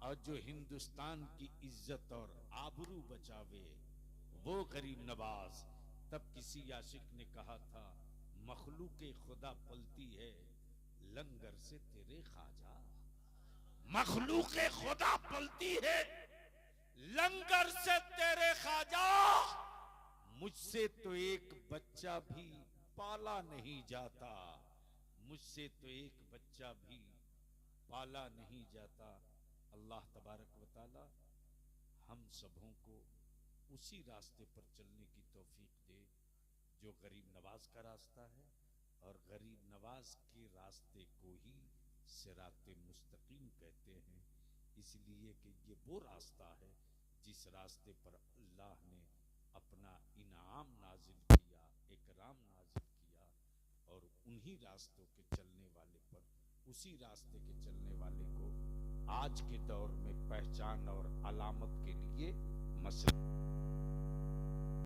और जो हिंदुस्तान की इज्जत और आबरू बचावे वो गरीब नवाज। तब किसी आशिक ने कहा था मखलूके खुदा पलती है लंगर से तेरे ख्वाजा। मखलूके खुदा पलती है लंगर से तेरे ख्वाजा। मुझसे तो एक बच्चा भी पाला नहीं जाता, मुझसे तो एक बच्चा भी पाला नहीं जाता। अल्लाह तबारक व तआला हम सबों को उसी रास्ते पर चलने की तौफीक दे जो गरीब नवाज का रास्ता है, और गरीब नवाज के रास्ते को ही सिराते मुस्तकीम कहते हैं, इसलिए कि ये वो रास्ता है जिस रास्ते पर अल्लाह ने अपना इनाम नाजिल किया, इकराम नाजिल किया, और उन्हीं रास्तों के चलने वाले पर, उसी रास्ते के चलने वाले को आज के दौर में पहचान और अलामत के लिए मसला